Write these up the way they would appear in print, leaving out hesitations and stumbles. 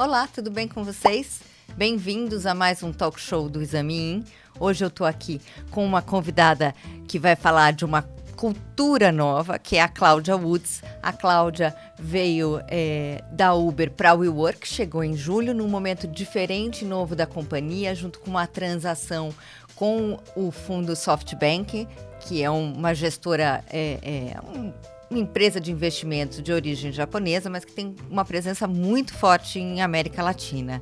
Olá, tudo bem com vocês? Bem-vindos a mais um talk show do Exame In. Hoje eu estou aqui com uma convidada que vai falar de uma cultura nova, que é a Cláudia Woods. A Cláudia veio da Uber para a WeWork, chegou em julho, num momento diferente e novo da companhia, junto com uma transação com o fundo SoftBank, que é uma gestora, uma empresa de investimentos de origem japonesa, mas que tem uma presença muito forte em América Latina.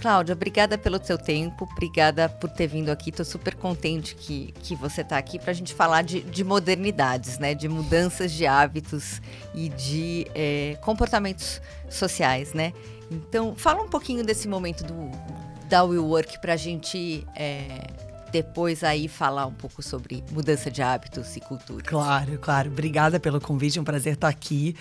Cláudia, obrigada pelo seu tempo, obrigada por ter vindo aqui. Estou super contente que você está aqui para a gente falar de modernidades, né? De mudanças de hábitos e de comportamentos sociais, né? Então, fala um pouquinho desse momento da WeWork para a gente depois aí falar um pouco sobre mudança de hábitos e cultura. Claro. Obrigada pelo convite, é um prazer estar aqui.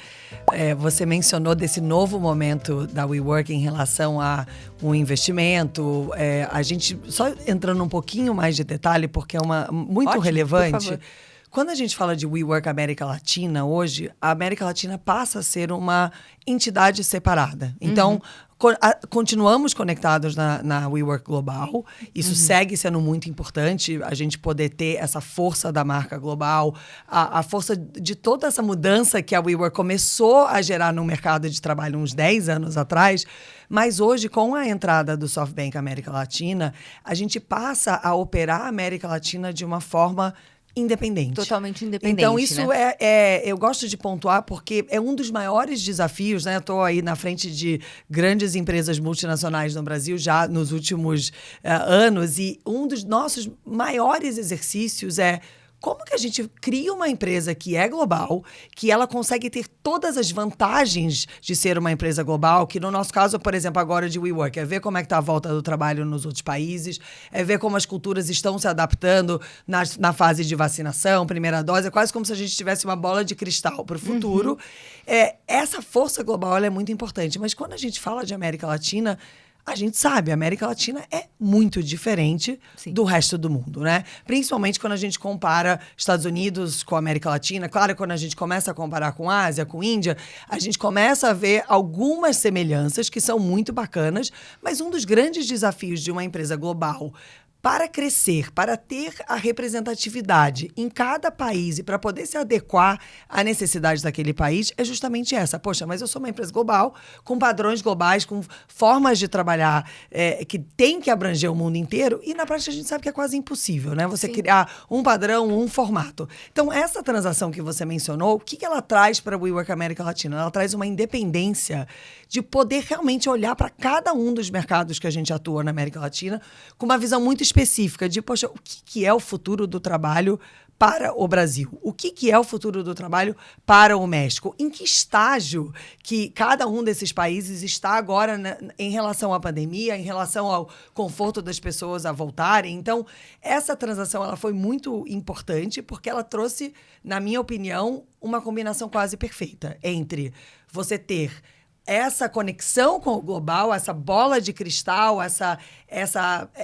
Você mencionou desse novo momento da WeWork em relação a um investimento. A gente, só entrando um pouquinho mais de detalhe, porque é muito Ótimo, relevante. por favor. Quando a gente fala de WeWork América Latina, hoje, a América Latina passa a ser uma entidade separada. Então, continuamos conectados na WeWork Global. Isso segue sendo muito importante, a gente poder ter essa força da marca global, a força de toda essa mudança que a WeWork começou a gerar no mercado de trabalho uns 10 anos atrás. Mas hoje, com a entrada do SoftBank América Latina, a gente passa a operar a América Latina de uma forma independente. Totalmente independente, Então, isso né? eu gosto de pontuar porque é um dos maiores desafios, né? Eu estou aí na frente de grandes empresas multinacionais no Brasil já nos últimos anos, e um dos nossos maiores exercícios é como que a gente cria uma empresa que é global, que ela consegue ter todas as vantagens de ser uma empresa global, que no nosso caso, por exemplo, agora de WeWork, é ver como é que está a volta do trabalho nos outros países, é ver como as culturas estão se adaptando na fase de vacinação, primeira dose, é quase como se a gente tivesse uma bola de cristal para o futuro. Essa força global ela é muito importante, mas quando a gente fala de América Latina, a gente sabe, a América Latina é muito diferente do resto do mundo, né? Principalmente quando a gente compara Estados Unidos com a América Latina. Claro, quando a gente começa a comparar com a Ásia, com a Índia, a gente começa a ver algumas semelhanças que são muito bacanas, mas um dos grandes desafios de uma empresa global para crescer, para ter a representatividade em cada país e para poder se adequar à necessidade daquele país é justamente essa. Poxa, mas eu sou uma empresa global, com padrões globais, com formas de trabalhar que tem que abranger o mundo inteiro, e na prática a gente sabe que é quase impossível, né? Você criar um padrão, um formato. Então, essa transação que você mencionou, o que ela traz para a WeWork América Latina? Ela traz uma independência de poder realmente olhar para cada um dos mercados que a gente atua na América Latina com uma visão muito específica de, poxa, o que é o futuro do trabalho para o Brasil? O que é o futuro do trabalho para o México? Em que estágio que cada um desses países está agora em relação à pandemia, em relação ao conforto das pessoas a voltarem? Então, essa transação ela foi muito importante porque ela trouxe, na minha opinião, uma combinação quase perfeita entre você ter essa conexão com o global, essa bola de cristal, essa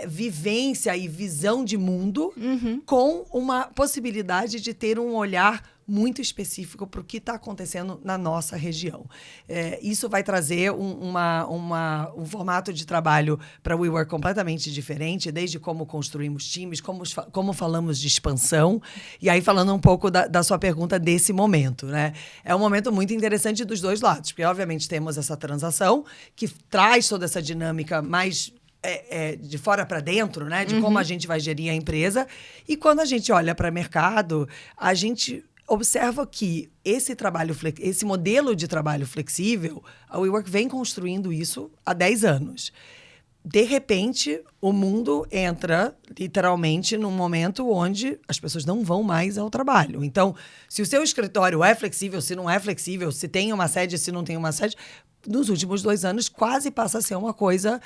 vivência e visão de mundo, com uma possibilidade de ter um olhar muito específico para o que está acontecendo na nossa região. Isso vai trazer um formato de trabalho para o WeWork completamente diferente, desde como construímos times, como falamos de expansão, e aí falando um pouco da sua pergunta desse momento, né? É um momento muito interessante dos dois lados, porque obviamente temos essa transação que traz toda essa dinâmica mais de fora para dentro, né? De como a gente vai gerir a empresa, e quando a gente olha para o mercado, a gente observa que esse modelo de trabalho flexível, a WeWork vem construindo isso há 10 anos. De repente, o mundo entra, literalmente, num momento onde as pessoas não vão mais ao trabalho. Então, se o seu escritório é flexível, se não é flexível, se tem uma sede, se não tem uma sede, nos últimos 2 anos, quase passa a ser uma coisa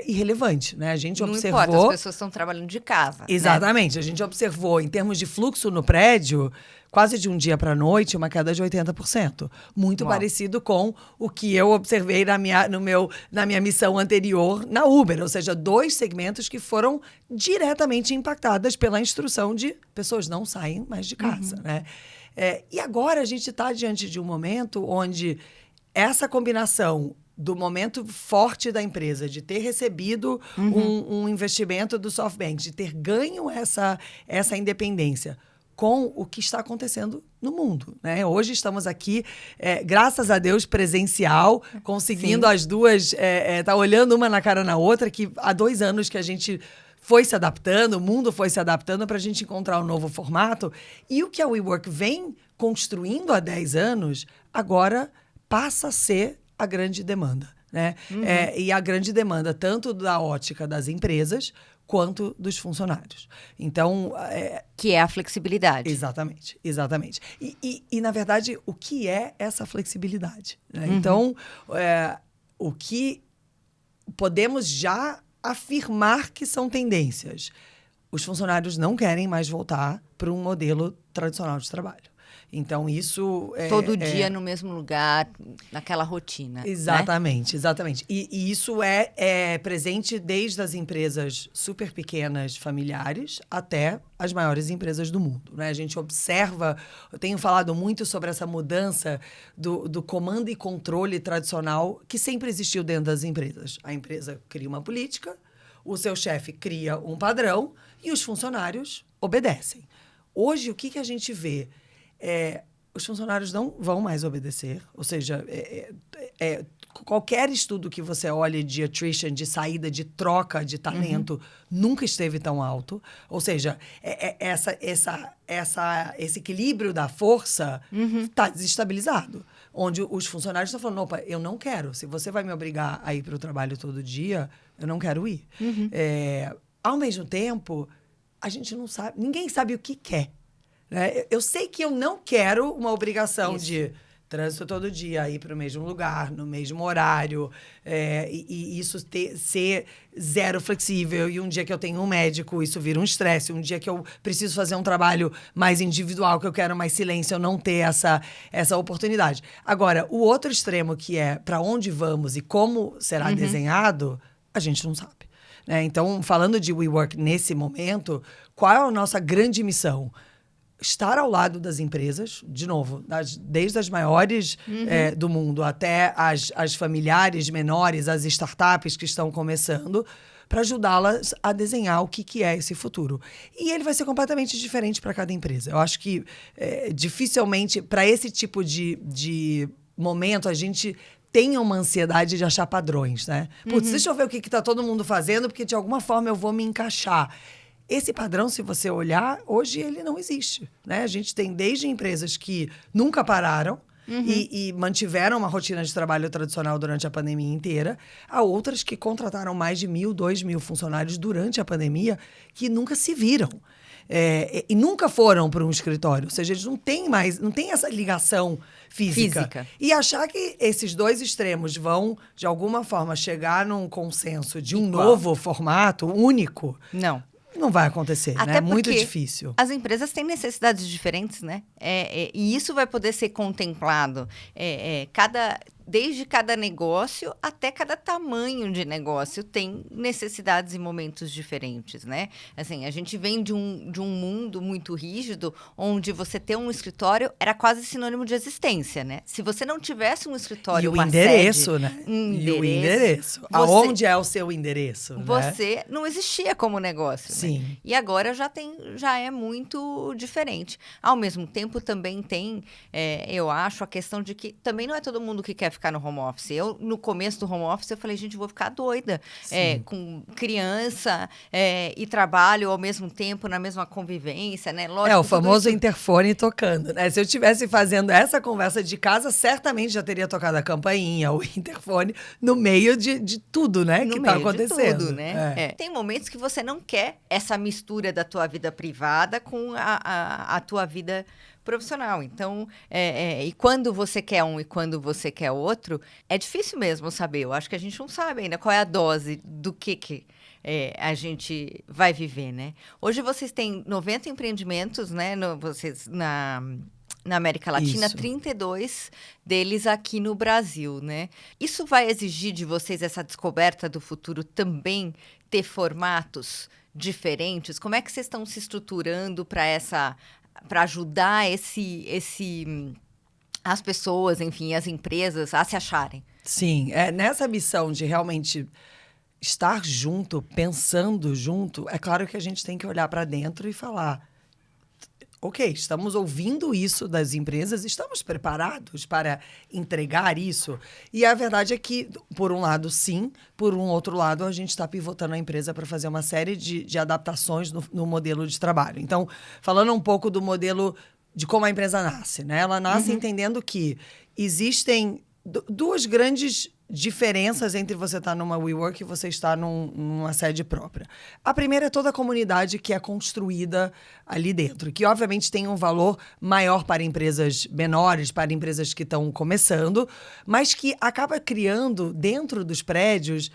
irrelevante, né? A gente observou... Não importa, as pessoas estão trabalhando de casa. Exatamente. Né? A gente observou, em termos de fluxo no prédio, quase de um dia para a noite, uma queda de 80%. Muito parecido com o que eu observei na minha missão anterior na Uber. Ou seja, 2 segmentos que foram diretamente impactadas pela instrução de pessoas não saem mais de casa, né? E agora a gente está diante de um momento onde essa combinação do momento forte da empresa, de ter recebido um investimento do SoftBank, de ter ganho essa independência com o que está acontecendo no mundo, né? Hoje estamos aqui, graças a Deus, presencial, conseguindo as duas, tá olhando uma na cara na outra, que há 2 anos que a gente foi se adaptando, o mundo foi se adaptando para a gente encontrar um novo formato. E o que a WeWork vem construindo há 10 anos, agora passa a ser a grande demanda, né? E a grande demanda tanto da ótica das empresas quanto dos funcionários. Então... que é a flexibilidade. Exatamente, exatamente. E, na verdade, o que é essa flexibilidade? Né? Então, o que podemos já afirmar que são tendências? Os funcionários não querem mais voltar para um modelo tradicional de trabalho. Então, isso... Todo dia no mesmo lugar, naquela rotina. Exatamente, né? Exatamente. E isso é presente desde as empresas super pequenas, familiares, até as maiores empresas do mundo. Né? A gente observa, eu tenho falado muito sobre essa mudança do comando e controle tradicional que sempre existiu dentro das empresas. A empresa cria uma política, o seu chefe cria um padrão e os funcionários obedecem. Hoje, o que a gente vê? Os funcionários não vão mais obedecer, ou seja, qualquer estudo que você olhe de attrition, de saída, de troca de talento, nunca esteve tão alto. Ou seja, esse equilíbrio da força está desestabilizado. Onde os funcionários estão falando, opa, eu não quero. Se você vai me obrigar a ir para o trabalho todo dia, eu não quero ir. Ao mesmo tempo, a gente não sabe, ninguém sabe o que quer. Eu sei que eu não quero uma obrigação de trânsito todo dia, ir para o mesmo lugar, no mesmo horário, e isso ser zero flexível. E um dia que eu tenho um médico, isso vira um estresse. Um dia que eu preciso fazer um trabalho mais individual, que eu quero mais silêncio, eu não ter essa oportunidade. Agora, o outro extremo, que é para onde vamos e como será desenhado, a gente não sabe. Então, falando de WeWork nesse momento, qual é a nossa grande missão? Estar ao lado das empresas, de novo, desde as maiores do mundo até as familiares menores, as startups que estão começando, para ajudá-las a desenhar o que é esse futuro. E ele vai ser completamente diferente para cada empresa. Eu acho que dificilmente, para esse tipo de momento, a gente tenha uma ansiedade de achar padrões, né? Putz, deixa eu ver o que está todo mundo fazendo, porque de alguma forma eu vou me encaixar. Esse padrão, se você olhar, hoje ele não existe, né? A gente tem desde empresas que nunca pararam e mantiveram uma rotina de trabalho tradicional durante a pandemia inteira, a outras que contrataram mais de 1.000, 2.000 funcionários durante a pandemia que nunca se viram. E nunca foram para um escritório. Ou seja, eles não têm essa ligação física. E achar que esses dois extremos vão, de alguma forma, chegar num consenso de um novo formato único... Não vai acontecer, até né? É muito difícil. As empresas têm necessidades diferentes, né? E isso vai poder ser contemplado. Desde cada negócio até cada tamanho de negócio tem necessidades e momentos diferentes, né? Assim, a gente vem de um mundo muito rígido, onde você ter um escritório era quase sinônimo de existência, né? Se você não tivesse um escritório, uma endereço, sede, né? E o endereço. Aonde é o seu endereço, você não existia como negócio. Sim. Né? E agora já é muito diferente. Ao mesmo tempo, também tem, eu acho, a questão de que também não é todo mundo que quer ficar no home office. Eu, no começo do home office, eu falei, gente, vou ficar doida. Com criança e trabalho ao mesmo tempo, na mesma convivência, né? Lógico, o famoso interfone tocando, né? Se eu estivesse fazendo essa conversa de casa, certamente já teria tocado a campainha, o interfone, no meio de tudo, né? Que tá acontecendo. De tudo, né? Tem momentos que você não quer essa mistura da tua vida privada com a tua vida profissional. Então, e quando você quer um e quando você quer outro, é difícil mesmo saber. Eu acho que a gente não sabe ainda qual é a dose do que a gente vai viver, né? Hoje vocês têm 90 empreendimentos, né? Na América Latina, 32 deles aqui no Brasil, né? Isso vai exigir de vocês essa descoberta do futuro também ter formatos diferentes? Como é que vocês estão se estruturando para ajudar as pessoas, enfim, as empresas a se acharem? Sim, nessa missão de realmente estar junto, pensando junto, é claro que a gente tem que olhar para dentro e falar: ok, estamos ouvindo isso das empresas, estamos preparados para entregar isso? E a verdade é que, por um lado, sim, por um outro lado, a gente está pivotando a empresa para fazer uma série de adaptações no modelo de trabalho. Então, falando um pouco do modelo de como a empresa nasce, né? Ela nasce entendendo que existem duas grandes diferenças entre você estar numa WeWork e você estar numa sede própria. A primeira é toda a comunidade que é construída ali dentro, que obviamente tem um valor maior para empresas menores, para empresas que estão começando, mas que acaba criando dentro dos prédios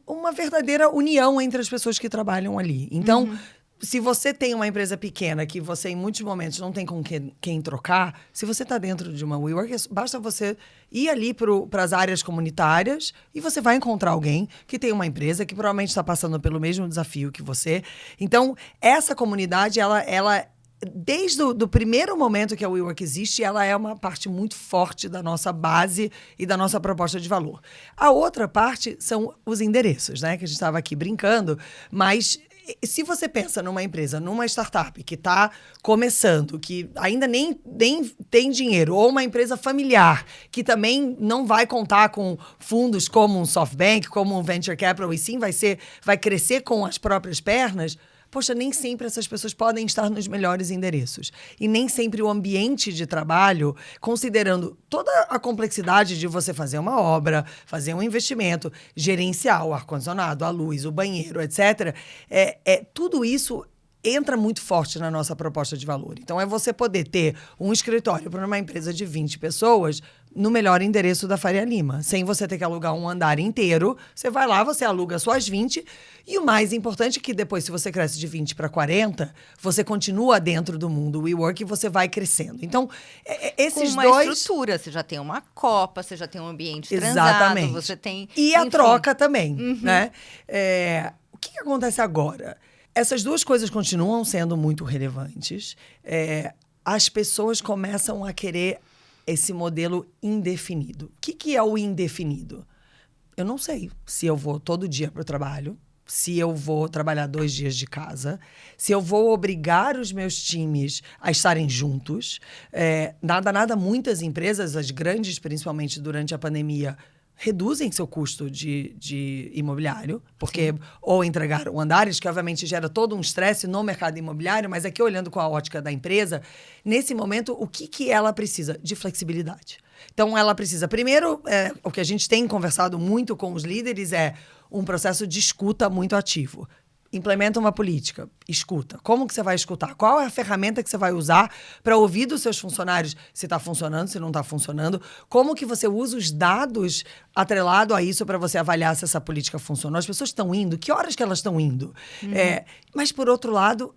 uma verdadeira união entre as pessoas que trabalham ali. Então, se você tem uma empresa pequena que você, em muitos momentos, não tem com quem trocar, se você está dentro de uma WeWork, basta você ir ali para as áreas comunitárias e você vai encontrar alguém que tem uma empresa que provavelmente está passando pelo mesmo desafio que você. Então, essa comunidade, ela desde o primeiro momento que a WeWork existe, ela é uma parte muito forte da nossa base e da nossa proposta de valor. A outra parte são os endereços, né? Que a gente estava aqui brincando, mas se você pensa numa empresa, numa startup que está começando, que ainda nem tem dinheiro, ou uma empresa familiar, que também não vai contar com fundos como um SoftBank, como um Venture Capital, e sim vai crescer com as próprias pernas, poxa, nem sempre essas pessoas podem estar nos melhores endereços. E nem sempre o ambiente de trabalho, considerando toda a complexidade de você fazer uma obra, fazer um investimento, gerenciar o ar-condicionado, a luz, o banheiro, etc., tudo isso entra muito forte na nossa proposta de valor. Então, é você poder ter um escritório para uma empresa de 20 pessoas no melhor endereço da Faria Lima, sem você ter que alugar um andar inteiro. Você vai lá, você aluga suas 20, e o mais importante é que depois, se você cresce de 20 para 40, você continua dentro do mundo WeWork e você vai crescendo. Então, esses com uma estrutura, você já tem uma copa, você já tem um ambiente transado, exatamente, você tem... E a troca também, né? O que acontece agora? Essas duas coisas continuam sendo muito relevantes. As pessoas começam a querer esse modelo indefinido. O que é o indefinido? Eu não sei se eu vou todo dia para o trabalho, se eu vou trabalhar 2 dias de casa, se eu vou obrigar os meus times a estarem juntos. Muitas empresas, as grandes, principalmente durante a pandemia, reduzem seu custo de imobiliário, porque ou entregaram andares, que obviamente gera todo um estresse no mercado imobiliário, mas aqui olhando com a ótica da empresa, nesse momento, o que ela precisa? De flexibilidade. Então, ela precisa, primeiro, o que a gente tem conversado muito com os líderes é um processo de escuta muito ativo. Implementa uma política, escuta. Como que você vai escutar? Qual é a ferramenta que você vai usar para ouvir dos seus funcionários se está funcionando, se não está funcionando? Como que você usa os dados atrelado a isso para você avaliar se essa política funcionou? As pessoas estão indo? Que horas que elas estão indo? Mas, por outro lado,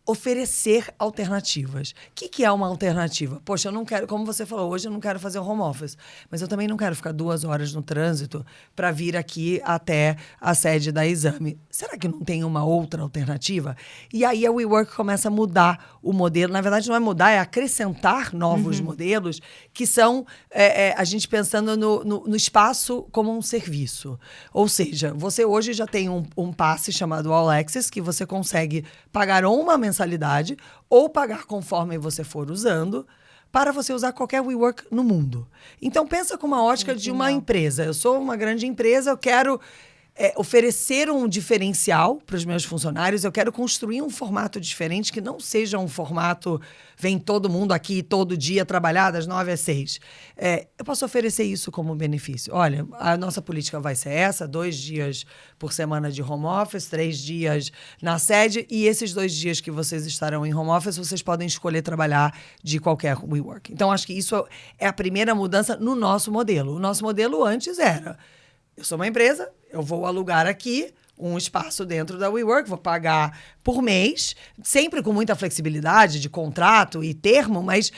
oferecer alternativas. O que é uma alternativa? Poxa, eu não quero, como você falou, hoje eu não quero fazer home office, mas eu também não quero ficar 2 horas no trânsito para vir aqui até a sede da Exame. Será que não tem uma outra alternativa? E aí a WeWork começa a mudar o modelo. Na verdade, não é mudar, é acrescentar novos modelos que são a gente pensando no espaço como um serviço. Ou seja, você hoje já tem um passe chamado All Access que você consegue pagar uma mensalidade ou pagar conforme você for usando para você usar qualquer WeWork no mundo. Então, pensa com uma ótica de uma empresa. Eu sou uma grande empresa, eu quero oferecer um diferencial para os meus funcionários, eu quero construir um formato diferente que não seja um formato vem todo mundo aqui todo dia trabalhar das 9 às 6. Eu posso oferecer isso como benefício. Olha, a nossa política vai ser essa, 2 dias por semana de home office, 3 dias na sede, e esses 2 dias que vocês estarão em home office, vocês podem escolher trabalhar de qualquer WeWork. Então, acho que isso é a primeira mudança no nosso modelo. O nosso modelo antes era: eu sou uma empresa, eu vou alugar aqui um espaço dentro da WeWork, vou pagar por mês, sempre com muita flexibilidade de contrato e termo, mas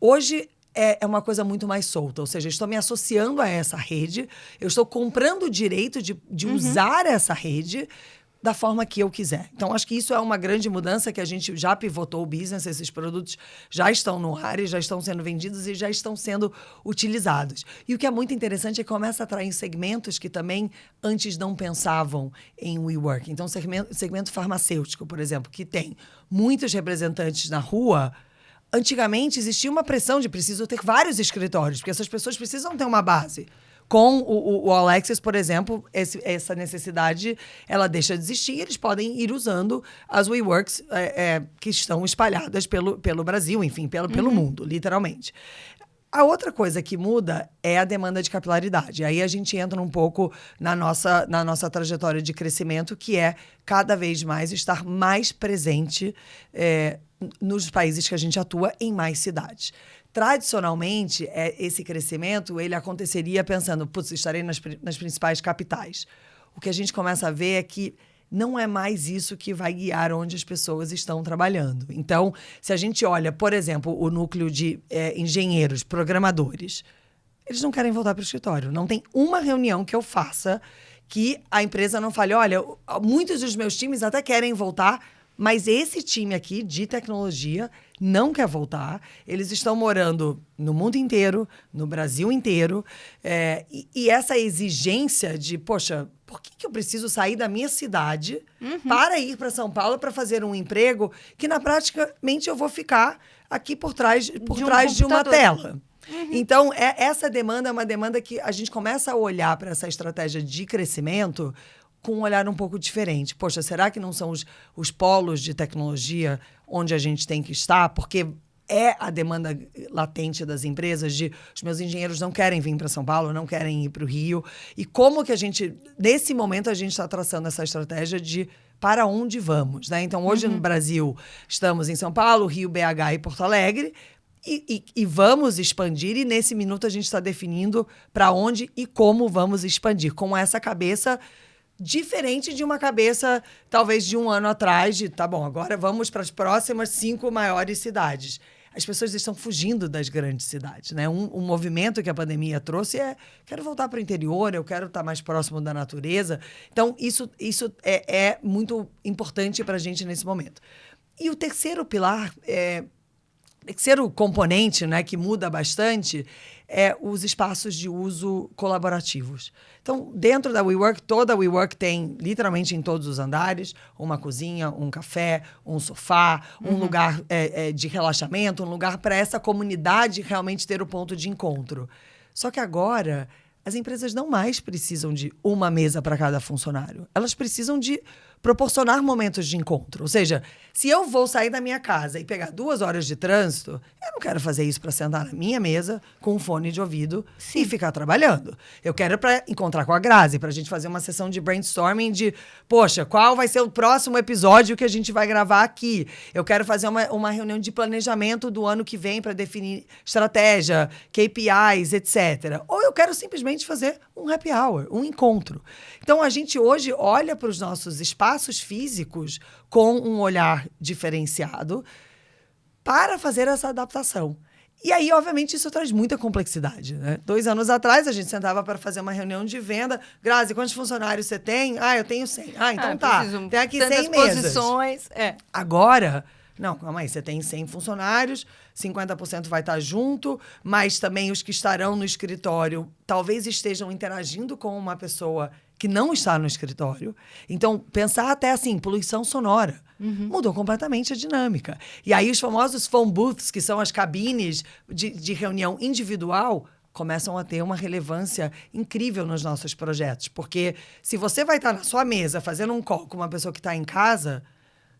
hoje é uma coisa muito mais solta. Ou seja, eu estou me associando a essa rede, eu estou comprando o direito de usar essa rede da forma que eu quiser. Então, acho que isso é uma grande mudança que a gente já pivotou o business, esses produtos já estão no ar e já estão sendo vendidos e já estão sendo utilizados. E o que é muito interessante é que começa a atrair segmentos que também antes não pensavam em WeWork. Então, segmento farmacêutico, por exemplo, que tem muitos representantes na rua. Antigamente, existia uma pressão de preciso ter vários escritórios, porque essas pessoas precisam ter uma base. Com o All Access, por exemplo, essa necessidade, ela deixa de existir e eles podem ir usando as WeWorks que estão espalhadas pelo Brasil, enfim, pelo mundo, literalmente. A outra coisa que muda é a demanda de capilaridade. Aí a gente entra um pouco na nossa trajetória de crescimento, que é cada vez mais estar mais presente nos países que a gente atua, em mais cidades. Tradicionalmente, esse crescimento ele aconteceria pensando, putz, estarei nas principais capitais. O que a gente começa a ver é que não é mais isso que vai guiar onde as pessoas estão trabalhando. Então, se a gente olha, por exemplo, o núcleo de engenheiros, programadores, eles não querem voltar para o escritório. Não tem uma reunião que eu faça que a empresa não fale, olha, muitos dos meus times até querem voltar, mas esse time aqui de tecnologia não quer voltar. Eles estão morando no mundo inteiro, no Brasil inteiro. E essa exigência de, poxa, por que eu preciso sair da minha cidade para ir para São Paulo para fazer um emprego que, na praticamente, eu vou ficar aqui por trás de uma tela? Então, essa demanda é uma demanda que a gente começa a olhar para essa estratégia de crescimento com um olhar um pouco diferente. Poxa, será que não são os polos de tecnologia onde a gente tem que estar? Porque é a demanda latente das empresas de os meus engenheiros não querem vir para São Paulo, não querem ir para o Rio. E como que nesse momento, a gente está traçando essa estratégia de para onde vamos, né? Então, hoje no Brasil, estamos em São Paulo, Rio, BH e Porto Alegre, e vamos expandir, e nesse minuto a gente está definindo para onde e como vamos expandir, com essa cabeça diferente de uma cabeça, talvez, de um ano atrás, de, tá bom, agora vamos para as próximas 5 maiores cidades. As pessoas estão fugindo das grandes cidades, né? Um movimento que a pandemia trouxe quero voltar para o interior, eu quero estar mais próximo da natureza. Então, isso é muito importante para a gente nesse momento. E o terceiro pilar, terceiro componente, né, que muda bastante, é os espaços de uso colaborativos. Então, dentro da WeWork, toda a WeWork tem, literalmente em todos os andares, uma cozinha, um café, um sofá, um lugar de relaxamento, um lugar para essa comunidade realmente ter o ponto de encontro. Só que agora, as empresas não mais precisam de uma mesa para cada funcionário. Elas precisam de proporcionar momentos de encontro. Ou seja, se eu vou sair da minha casa e pegar 2 horas de trânsito, eu não quero fazer isso para sentar na minha mesa com um fone de ouvido e ficar trabalhando. Eu quero para encontrar com a Grazi, para a gente fazer uma sessão de brainstorming de, poxa, qual vai ser o próximo episódio que a gente vai gravar aqui? Eu quero fazer uma reunião de planejamento do ano que vem para definir estratégia, KPIs, etc. Ou eu quero simplesmente fazer um happy hour, um encontro. Então, a gente hoje olha para os nossos espaços físicos com um olhar diferenciado para fazer essa adaptação. E aí, obviamente, isso traz muita complexidade, né? 2 anos atrás, a gente sentava para fazer uma reunião de venda. Grazi, quantos funcionários você tem? Eu tenho 100. Então tá, tem aqui 100 mesas. Posições. Agora, não, calma aí, você tem 100 funcionários, 50% vai estar junto, mas também os que estarão no escritório talvez estejam interagindo com uma pessoa que não está no escritório. Então, pensar até assim, poluição sonora. Mudou completamente a dinâmica. E aí, os famosos phone booths, que são as cabines de reunião individual, começam a ter uma relevância incrível nos nossos projetos. Porque se você vai estar na sua mesa fazendo um call com uma pessoa que está em casa,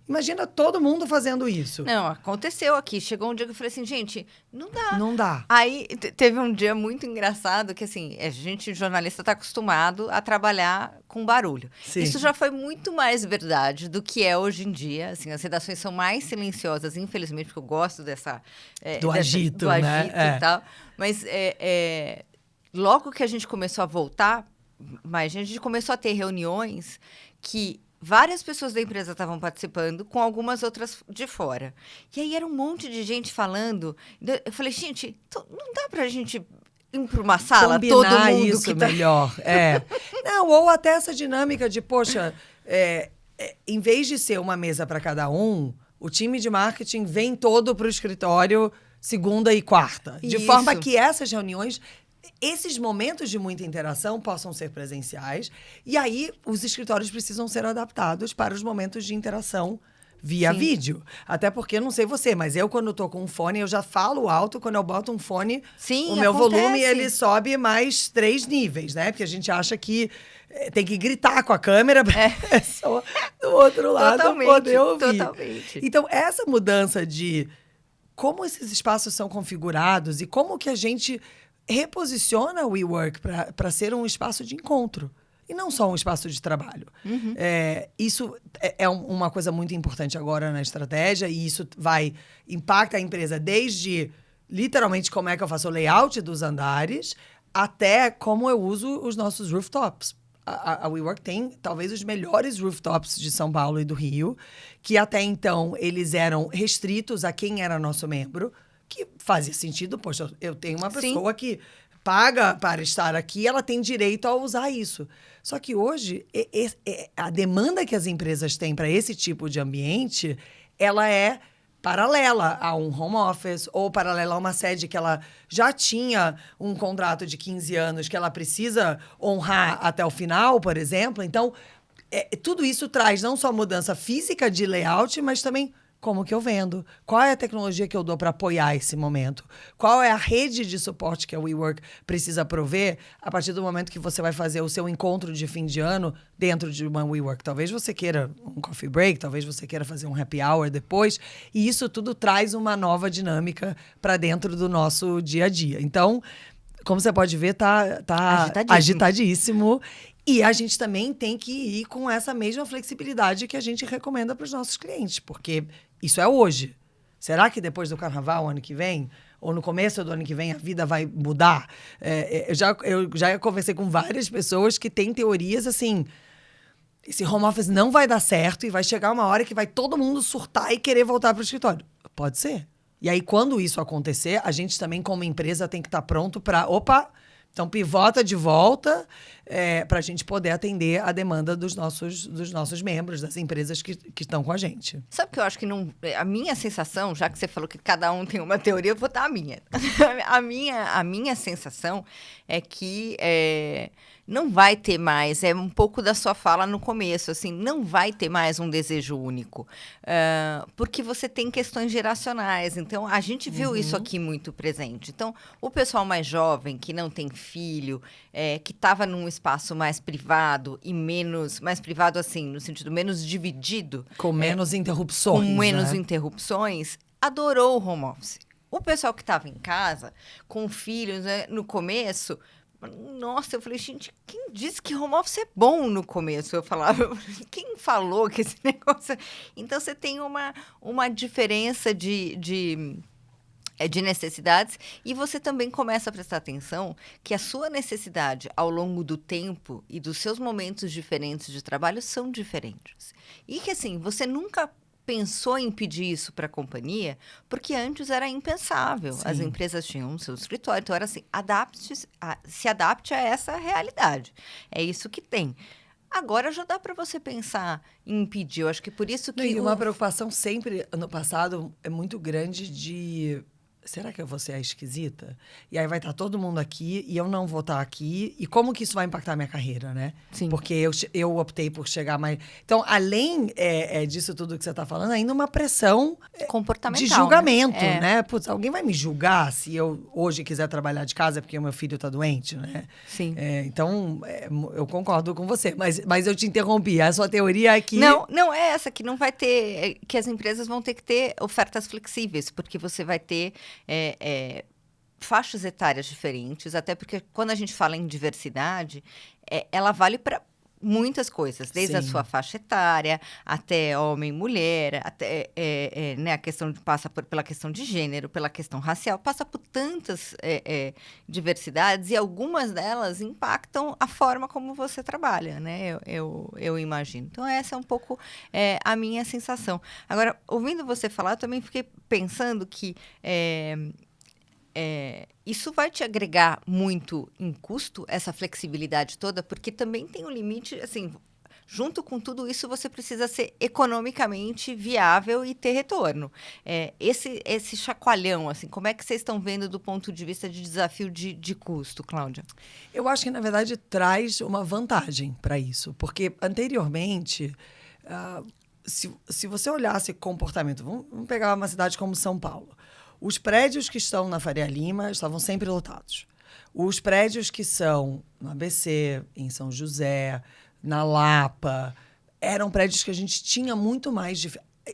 imagina todo mundo fazendo isso. Não, aconteceu aqui. Chegou um dia que eu falei assim, gente, não dá. Não dá. Aí teve um dia muito engraçado que, assim, a gente, jornalista, está acostumado a trabalhar com barulho. Sim. Isso já foi muito mais verdade do que é hoje em dia. Assim, as redações são mais silenciosas, infelizmente, porque eu gosto do agito, do né? agito e tal. Mas logo que a gente começou a voltar, a gente começou a ter reuniões que várias pessoas da empresa estavam participando, com algumas outras de fora. E aí era um monte de gente falando. Eu falei, gente, não dá pra gente ir para uma sala, combinar todo mundo isso que tá... melhor. Não, ou até essa dinâmica de, poxa, em vez de ser uma mesa para cada um, o time de marketing vem todo para o escritório segunda e quarta. De forma que essas reuniões, esses momentos de muita interação possam ser presenciais. E aí, os escritórios precisam ser adaptados para os momentos de interação via vídeo. Até porque, não sei você, mas eu, quando tô com um fone, eu já falo alto. Quando eu boto um fone, o meu volume, ele sobe mais 3 níveis, né? Porque a gente acha que tem que gritar com a câmera pra pessoa do outro lado poder ouvir. Totalmente. Então, essa mudança de como esses espaços são configurados e como que a gente reposiciona o WeWork para ser um espaço de encontro. E não só um espaço de trabalho. Isso é uma coisa muito importante agora na estratégia, e isso impacta a empresa desde, literalmente, como é que eu faço o layout dos andares, até como eu uso os nossos rooftops. A WeWork tem, talvez, os melhores rooftops de São Paulo e do Rio, que até então eles eram restritos a quem era nosso membro, que fazia sentido. Poxa, eu tenho uma pessoa que paga para estar aqui, ela tem direito a usar isso. Só que hoje, a demanda que as empresas têm para esse tipo de ambiente, ela é paralela a um home office ou paralela a uma sede que ela já tinha um contrato de 15 anos que ela precisa honrar até o final, por exemplo. Então, tudo isso traz não só mudança física de layout, mas também como que eu vendo? Qual é a tecnologia que eu dou para apoiar esse momento? Qual é a rede de suporte que a WeWork precisa prover a partir do momento que você vai fazer o seu encontro de fim de ano dentro de uma WeWork? Talvez você queira um coffee break, talvez você queira fazer um happy hour depois. E isso tudo traz uma nova dinâmica para dentro do nosso dia a dia. Então, como você pode ver, tá agitadíssimo. E a gente também tem que ir com essa mesma flexibilidade que a gente recomenda para os nossos clientes, porque isso é hoje. Será que depois do carnaval, ano que vem, ou no começo do ano que vem, a vida vai mudar? Eu já conversei com várias pessoas que têm teorias assim: esse home office não vai dar certo e vai chegar uma hora que vai todo mundo surtar e querer voltar para o escritório. Pode ser. E aí, quando isso acontecer, a gente também, como empresa, tem que estar pronto para... Então, pivota de volta para a gente poder atender a demanda dos nossos membros, das empresas que estão com a gente. Sabe que eu acho que não... A minha sensação, já que você falou que cada um tem uma teoria, eu vou dar a minha. a minha sensação é que não vai ter mais, é um pouco da sua fala no começo, assim, não vai ter mais um desejo único. Porque você tem questões geracionais. Então, a gente viu isso aqui muito presente. Então, o pessoal mais jovem, que não tem filho, que estava num espaço mais privado e mais privado assim, no sentido menos dividido. Com menos interrupções. Com menos interrupções, adorou o home office. O pessoal que estava em casa, com filhos, né, no começo... Nossa, eu falei, gente, quem disse que home office é bom no começo? Eu falava, quem falou que esse negócio... Então, você tem uma diferença de necessidades, e você também começa a prestar atenção que a sua necessidade ao longo do tempo e dos seus momentos diferentes de trabalho são diferentes. E que, assim, você nunca pensou em pedir isso para a companhia, porque antes era impensável. Sim. As empresas tinham seu escritório, então era assim, se adapte a essa realidade. É isso que tem. Agora já dá para você pensar em pedir. Eu acho que por isso que... E uma preocupação sempre, no passado, é muito grande de... Será que eu vou ser a esquisita? E aí vai estar todo mundo aqui e eu não vou estar aqui. E como que isso vai impactar a minha carreira, né? Sim. Porque eu optei por chegar mais... Então, além disso tudo que você está falando, ainda uma pressão comportamental, de julgamento, né? Putz, alguém vai me julgar se eu hoje quiser trabalhar de casa porque o meu filho está doente, né? Sim. Então, eu concordo com você. Mas eu te interrompi. A sua teoria é que... Não é essa, que não vai ter... Que as empresas vão ter que ter ofertas flexíveis, porque você vai ter... faixas etárias diferentes, até porque quando a gente fala em diversidade, ela vale para muitas coisas, desde a sua faixa etária, até homem, mulher, até né, a questão passa pela questão de gênero, pela questão racial, passa por tantas diversidades, e algumas delas impactam a forma como você trabalha, né? Eu imagino. Então, essa é um pouco a minha sensação. Agora, ouvindo você falar, eu também fiquei pensando que isso vai te agregar muito em custo, essa flexibilidade toda, porque também tem um limite, assim, junto com tudo isso, você precisa ser economicamente viável e ter retorno. Esse chacoalhão, assim, como é que vocês estão vendo do ponto de vista de desafio de custo, Cláudia? Eu acho que, na verdade, traz uma vantagem para isso. Porque, anteriormente, se você olhasse comportamento... Vamos pegar uma cidade como São Paulo. Os prédios que estão na Faria Lima estavam sempre lotados. Os prédios que são no ABC, em São José, na Lapa, eram prédios que a gente tinha muito mais...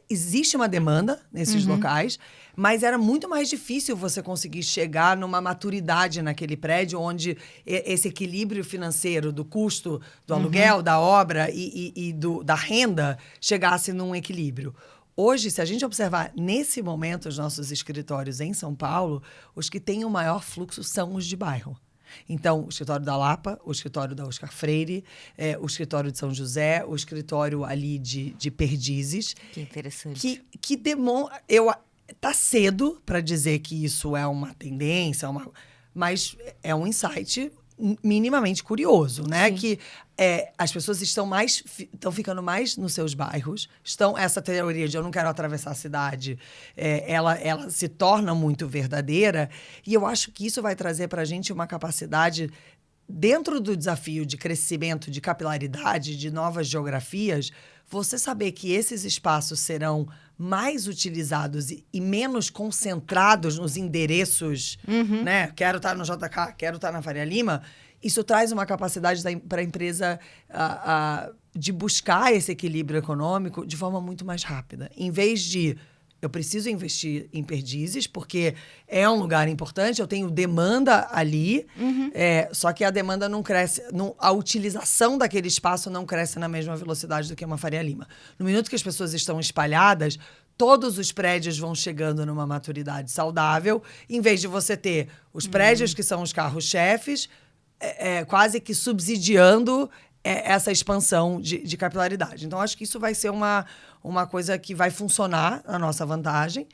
Existe uma demanda nesses locais, mas era muito mais difícil você conseguir chegar numa maturidade naquele prédio onde esse equilíbrio financeiro do custo do aluguel, da obra e da renda chegasse num equilíbrio. Hoje, se a gente observar nesse momento os nossos escritórios em São Paulo, os que têm o maior fluxo são os de bairro. Então, o escritório da Lapa, o escritório da Oscar Freire, o escritório de São José, o escritório ali de Perdizes. Que interessante. Que demonstra... Tá cedo para dizer que isso é uma tendência, mas é um insight minimamente curioso, né? Sim. Que as pessoas estão ficando mais nos seus bairros. Essa teoria de eu não quero atravessar a cidade, ela se torna muito verdadeira. E eu acho que isso vai trazer para a gente uma capacidade, dentro do desafio de crescimento, de capilaridade, de novas geografias, você saber que esses espaços serão mais utilizados e menos concentrados nos endereços, né? Quero estar no JK, quero estar na Faria Lima. Isso traz uma capacidade para a empresa de buscar esse equilíbrio econômico de forma muito mais rápida. Em vez de... Eu preciso investir em Perdizes, porque é um lugar importante, eu tenho demanda ali, só que a demanda não cresce, a utilização daquele espaço não cresce na mesma velocidade do que uma Faria Lima. No minuto que as pessoas estão espalhadas, todos os prédios vão chegando numa maturidade saudável, em vez de você ter os prédios que são os carros-chefes, quase que subsidiando essa expansão de capilaridade. Então, acho que isso vai ser uma coisa que vai funcionar na nossa vantagem.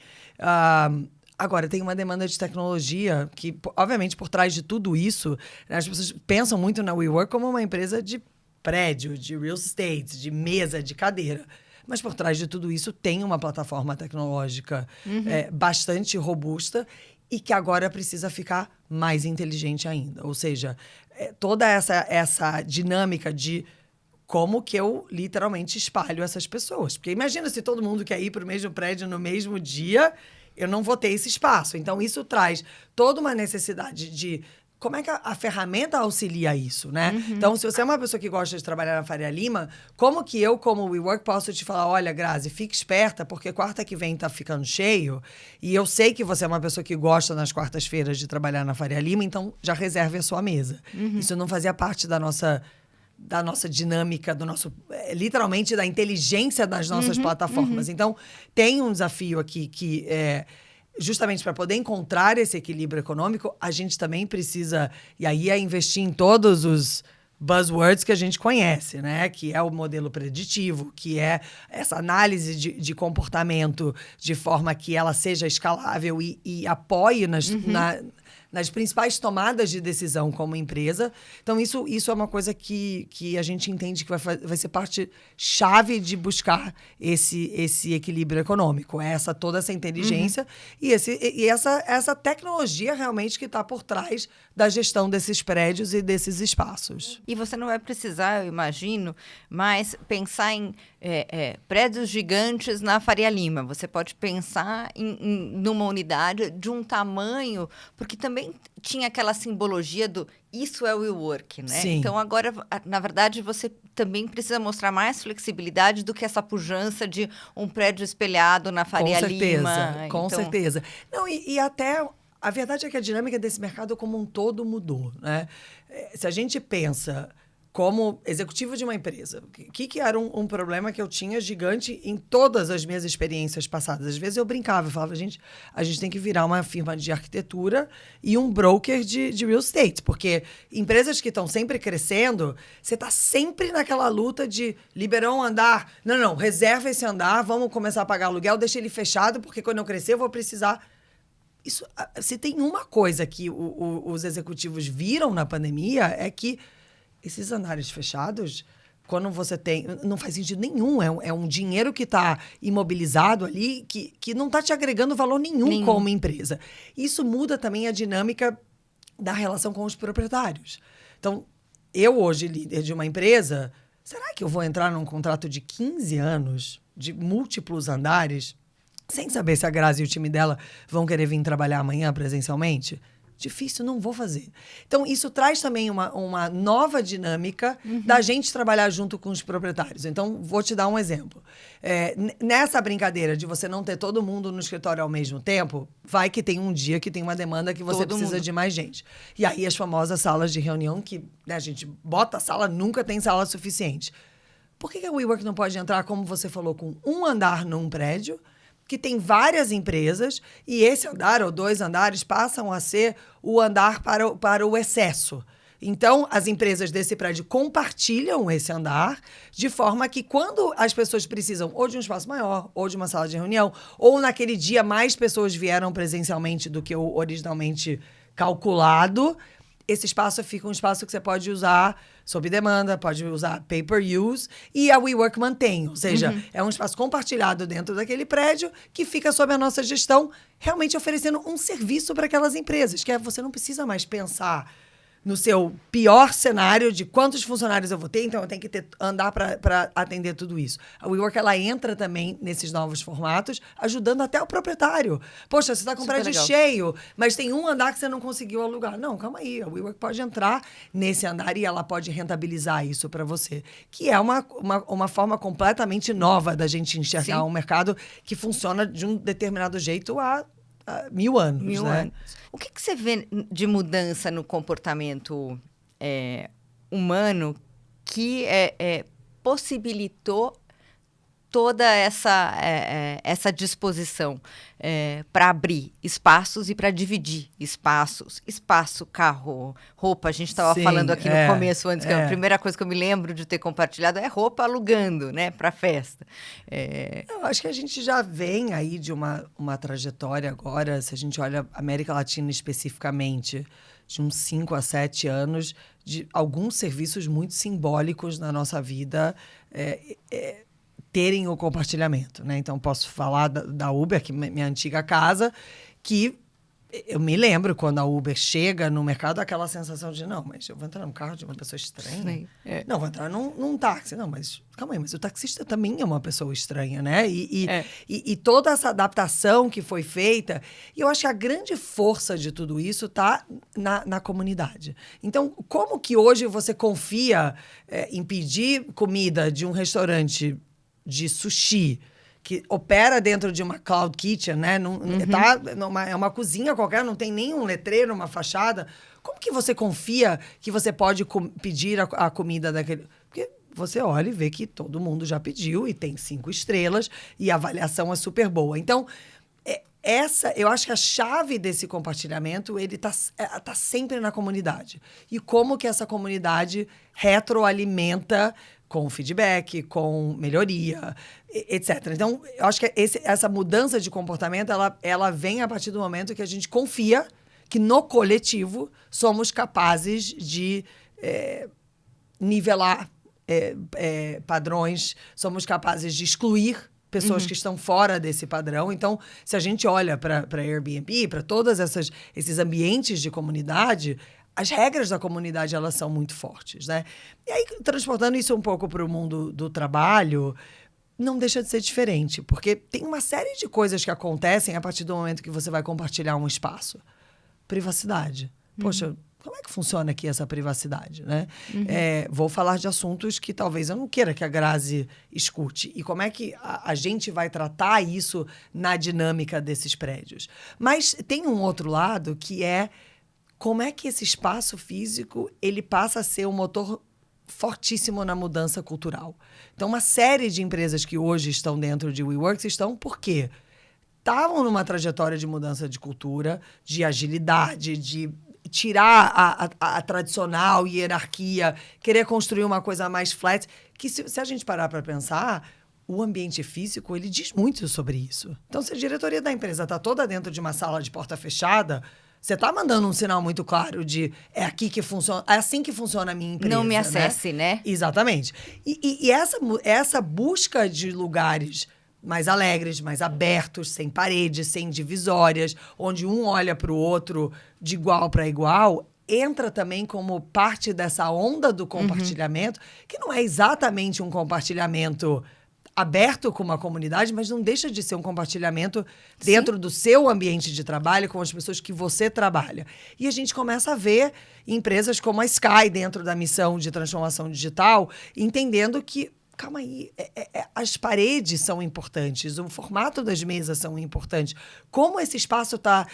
Agora, tem uma demanda de tecnologia que, obviamente, por trás de tudo isso, né, as pessoas pensam muito na WeWork como uma empresa de prédio, de real estate, de mesa, de cadeira. Mas por trás de tudo isso tem uma plataforma tecnológica bastante robusta e que agora precisa ficar mais inteligente ainda. Ou seja, toda essa dinâmica de como que eu literalmente espalho essas pessoas. Porque imagina se todo mundo quer ir para o mesmo prédio no mesmo dia, eu não vou ter esse espaço. Então, isso traz toda uma necessidade de... Como é que a ferramenta auxilia isso, né? Então, se você é uma pessoa que gosta de trabalhar na Faria Lima, como que eu, como WeWork, posso te falar, olha, Grazi, fique esperta, porque quarta que vem tá ficando cheio, e eu sei que você é uma pessoa que gosta nas quartas-feiras de trabalhar na Faria Lima, então já reserve a sua mesa. Isso não fazia parte da nossa dinâmica, literalmente da inteligência das nossas plataformas. Então, tem um desafio aqui que justamente para poder encontrar esse equilíbrio econômico, a gente também precisa, e aí investir em todos os buzzwords que a gente conhece, né? Que é o modelo preditivo, que é essa análise de comportamento de forma que ela seja escalável e apoie nas principais tomadas de decisão como empresa. Então, isso é uma coisa que a gente entende que vai ser parte chave de buscar esse equilíbrio econômico. Toda essa inteligência e essa tecnologia realmente que está por trás da gestão desses prédios e desses espaços. E você não vai precisar, eu imagino, mais pensar em prédios gigantes na Faria Lima. Você pode pensar numa unidade de um tamanho, porque também tinha aquela simbologia do isso é o WeWork, né? Sim. Então, agora, na verdade, você também precisa mostrar mais flexibilidade do que essa pujança de um prédio espelhado na Faria Lima. Com certeza. Não, e até... A verdade é que a dinâmica desse mercado como um todo mudou, né? Se a gente pensa como executivo de uma empresa, o que era um problema que eu tinha gigante em todas as minhas experiências passadas? Às vezes eu brincava, eu falava, a gente tem que virar uma firma de arquitetura e um broker de real estate, porque empresas que estão sempre crescendo, você está sempre naquela luta de liberar um andar. Não, reserva esse andar, vamos começar a pagar aluguel, deixa ele fechado, porque quando eu crescer eu vou precisar... Isso, se tem uma coisa que os executivos viram na pandemia é que esses andares fechados quando você tem... Não faz sentido nenhum. É um dinheiro que está imobilizado ali, que não está te agregando valor nenhum como empresa. Isso muda também a dinâmica da relação com os proprietários. Então, eu hoje, líder de uma empresa, será que eu vou entrar num contrato de 15 anos, de múltiplos andares, sem saber se a Grazi e o time dela vão querer vir trabalhar amanhã presencialmente? Difícil, não vou fazer. Então, isso traz também uma nova dinâmica da gente trabalhar junto com os proprietários. Então, vou te dar um exemplo. Nessa brincadeira de você não ter todo mundo no escritório ao mesmo tempo, vai que tem um dia que tem uma demanda que você precisa de mais gente. E aí, as famosas salas de reunião que, né, a gente bota a sala, nunca tem sala suficiente. Por que a WeWork não pode entrar, como você falou, com um andar num prédio, que tem várias empresas, e esse andar ou 2 andares passam a ser o andar para o excesso. Então, as empresas desse prédio compartilham esse andar, de forma que quando as pessoas precisam ou de um espaço maior, ou de uma sala de reunião, ou naquele dia mais pessoas vieram presencialmente do que o originalmente calculado, esse espaço fica um espaço que você pode usar sob demanda, pode usar pay-per-use, e a WeWork mantém. Ou seja, é um espaço compartilhado dentro daquele prédio que fica sob a nossa gestão, realmente oferecendo um serviço para aquelas empresas, que você não precisa mais pensar no seu pior cenário de quantos funcionários eu vou ter, então eu tenho que andar para atender tudo isso. A WeWork, ela entra também nesses novos formatos, ajudando até o proprietário. Poxa, você está com o prédio cheio, mas tem um andar que você não conseguiu alugar. Não, calma aí, a WeWork pode entrar nesse andar e ela pode rentabilizar isso para você. Que é uma forma completamente nova da gente enxergar um mercado que funciona de um determinado jeito há 1000 anos. 1000 anos. O que você vê de mudança no comportamento humano que possibilitou toda essa disposição para abrir espaços e para dividir espaços? Espaço, carro, roupa. A gente estava falando aqui no começo, antes, que a primeira coisa que eu me lembro de ter compartilhado é roupa alugando, né, para festa. Eu acho que a gente já vem aí de uma trajetória agora, se a gente olha a América Latina especificamente, de uns 5 a 7 anos, de alguns serviços muito simbólicos na nossa vida, terem o compartilhamento, né? Então, posso falar da Uber, que é minha antiga casa, que eu me lembro quando a Uber chega no mercado, aquela sensação de, não, mas eu vou entrar num carro de uma pessoa estranha? Não, vou entrar num táxi. Não, mas calma aí, mas o taxista também é uma pessoa estranha, né? E toda essa adaptação que foi feita, e eu acho que a grande força de tudo isso está na comunidade. Então, como que hoje você confia em pedir comida de um restaurante de sushi que opera dentro de uma cloud kitchen, né? É uma cozinha qualquer, não tem nenhum letreiro, uma fachada. Como que você confia que você pode pedir a comida daquele... Porque você olha e vê que todo mundo já pediu e tem 5 estrelas e a avaliação é super boa. Então, eu acho que a chave desse compartilhamento, ele tá sempre na comunidade. E como que essa comunidade retroalimenta com feedback, com melhoria, etc. Então, eu acho que essa mudança de comportamento, ela vem a partir do momento que a gente confia que no coletivo somos capazes de nivelar padrões, somos capazes de excluir pessoas que estão fora desse padrão. Então, se a gente olha para Airbnb, para todos esses ambientes de comunidade, as regras da comunidade, elas são muito fortes, né? E aí, transportando isso um pouco para o mundo do trabalho, não deixa de ser diferente, porque tem uma série de coisas que acontecem a partir do momento que você vai compartilhar um espaço. Privacidade. Poxa, como é que funciona aqui essa privacidade, né? Vou falar de assuntos que talvez eu não queira que a Grazi escute. E como é que a gente vai tratar isso na dinâmica desses prédios? Mas tem um outro lado que é como é que esse espaço físico ele passa a ser um motor fortíssimo na mudança cultural. Então, uma série de empresas que hoje estão dentro de WeWorks estão por quê? Estavam numa trajetória de mudança de cultura, de agilidade, de tirar a tradicional hierarquia, querer construir uma coisa mais flat, que se a gente parar para pensar, o ambiente físico, ele diz muito sobre isso. Então, se a diretoria da empresa está toda dentro de uma sala de porta fechada, Você está mandando um sinal muito claro de é aqui que funciona, é assim que funciona a minha empresa. Não me acesse, né? Exatamente. E essa busca de lugares mais alegres, mais abertos, sem paredes, sem divisórias, onde um olha para o outro de igual para igual, entra também como parte dessa onda do compartilhamento, que não é exatamente um compartilhamento aberto com uma comunidade, mas não deixa de ser um compartilhamento dentro do seu ambiente de trabalho, com as pessoas que você trabalha. E a gente começa a ver empresas como a Sky, dentro da missão de transformação digital, entendendo que calma aí, as paredes são importantes, o formato das mesas são importantes. Como esse espaço tá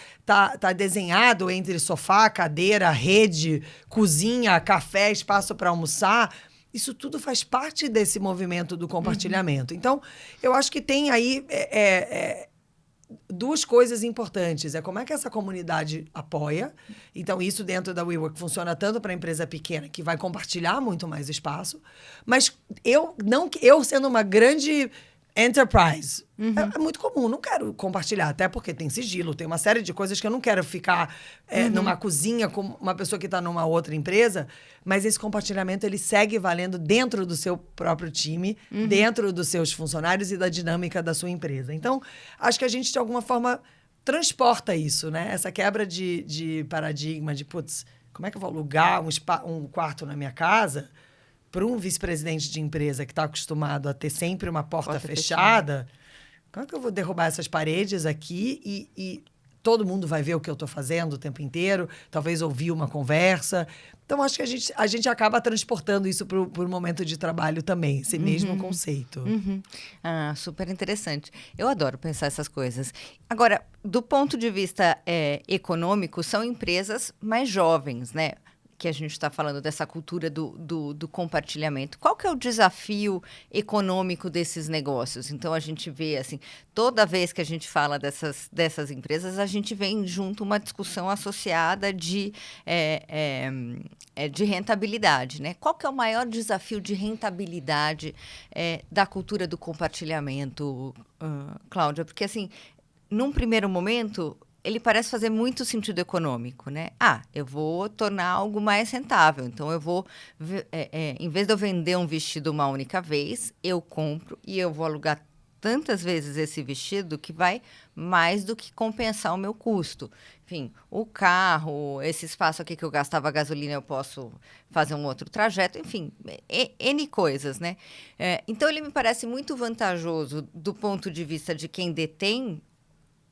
desenhado entre sofá, cadeira, rede, cozinha, café, espaço para almoçar, isso tudo faz parte desse movimento do compartilhamento. Então, eu acho que tem aí duas coisas importantes. É como é que essa comunidade apoia. Então, isso dentro da WeWork funciona tanto para a empresa pequena, que vai compartilhar muito mais espaço. Mas eu sendo uma grande enterprise, é muito comum. Não quero compartilhar, até porque tem sigilo, tem uma série de coisas que eu não quero ficar numa cozinha com uma pessoa que está numa outra empresa. Mas esse compartilhamento, ele segue valendo dentro do seu próprio time, dentro dos seus funcionários e da dinâmica da sua empresa. Então, acho que a gente, de alguma forma, transporta isso, né? Essa quebra de paradigma de, putz, como é que eu vou alugar um quarto na minha casa para um vice-presidente de empresa que está acostumado a ter sempre uma porta fechada? Como é que eu vou derrubar essas paredes aqui e todo mundo vai ver o que eu estou fazendo o tempo inteiro, talvez ouvir uma conversa? Então, acho que a gente acaba transportando isso para o momento de trabalho também, esse mesmo conceito. Ah, super interessante. Eu adoro pensar essas coisas. Agora, do ponto de vista econômico, são empresas mais jovens, né? Que a gente está falando dessa cultura do compartilhamento. Qual que é o desafio econômico desses negócios? Então, a gente vê, assim, toda vez que a gente fala dessas empresas, a gente vem junto uma discussão associada de rentabilidade, né? Qual que é o maior desafio de rentabilidade da cultura do compartilhamento, Cláudia? Porque, assim, num primeiro momento, ele parece fazer muito sentido econômico, né? Eu vou tornar algo mais rentável. Então, eu vou, em vez de eu vender um vestido uma única vez, eu compro e eu vou alugar tantas vezes esse vestido que vai mais do que compensar o meu custo. Enfim, o carro, esse espaço aqui que eu gastava gasolina, eu posso fazer um outro trajeto. Enfim, N coisas, né? Então, ele me parece muito vantajoso do ponto de vista de quem detém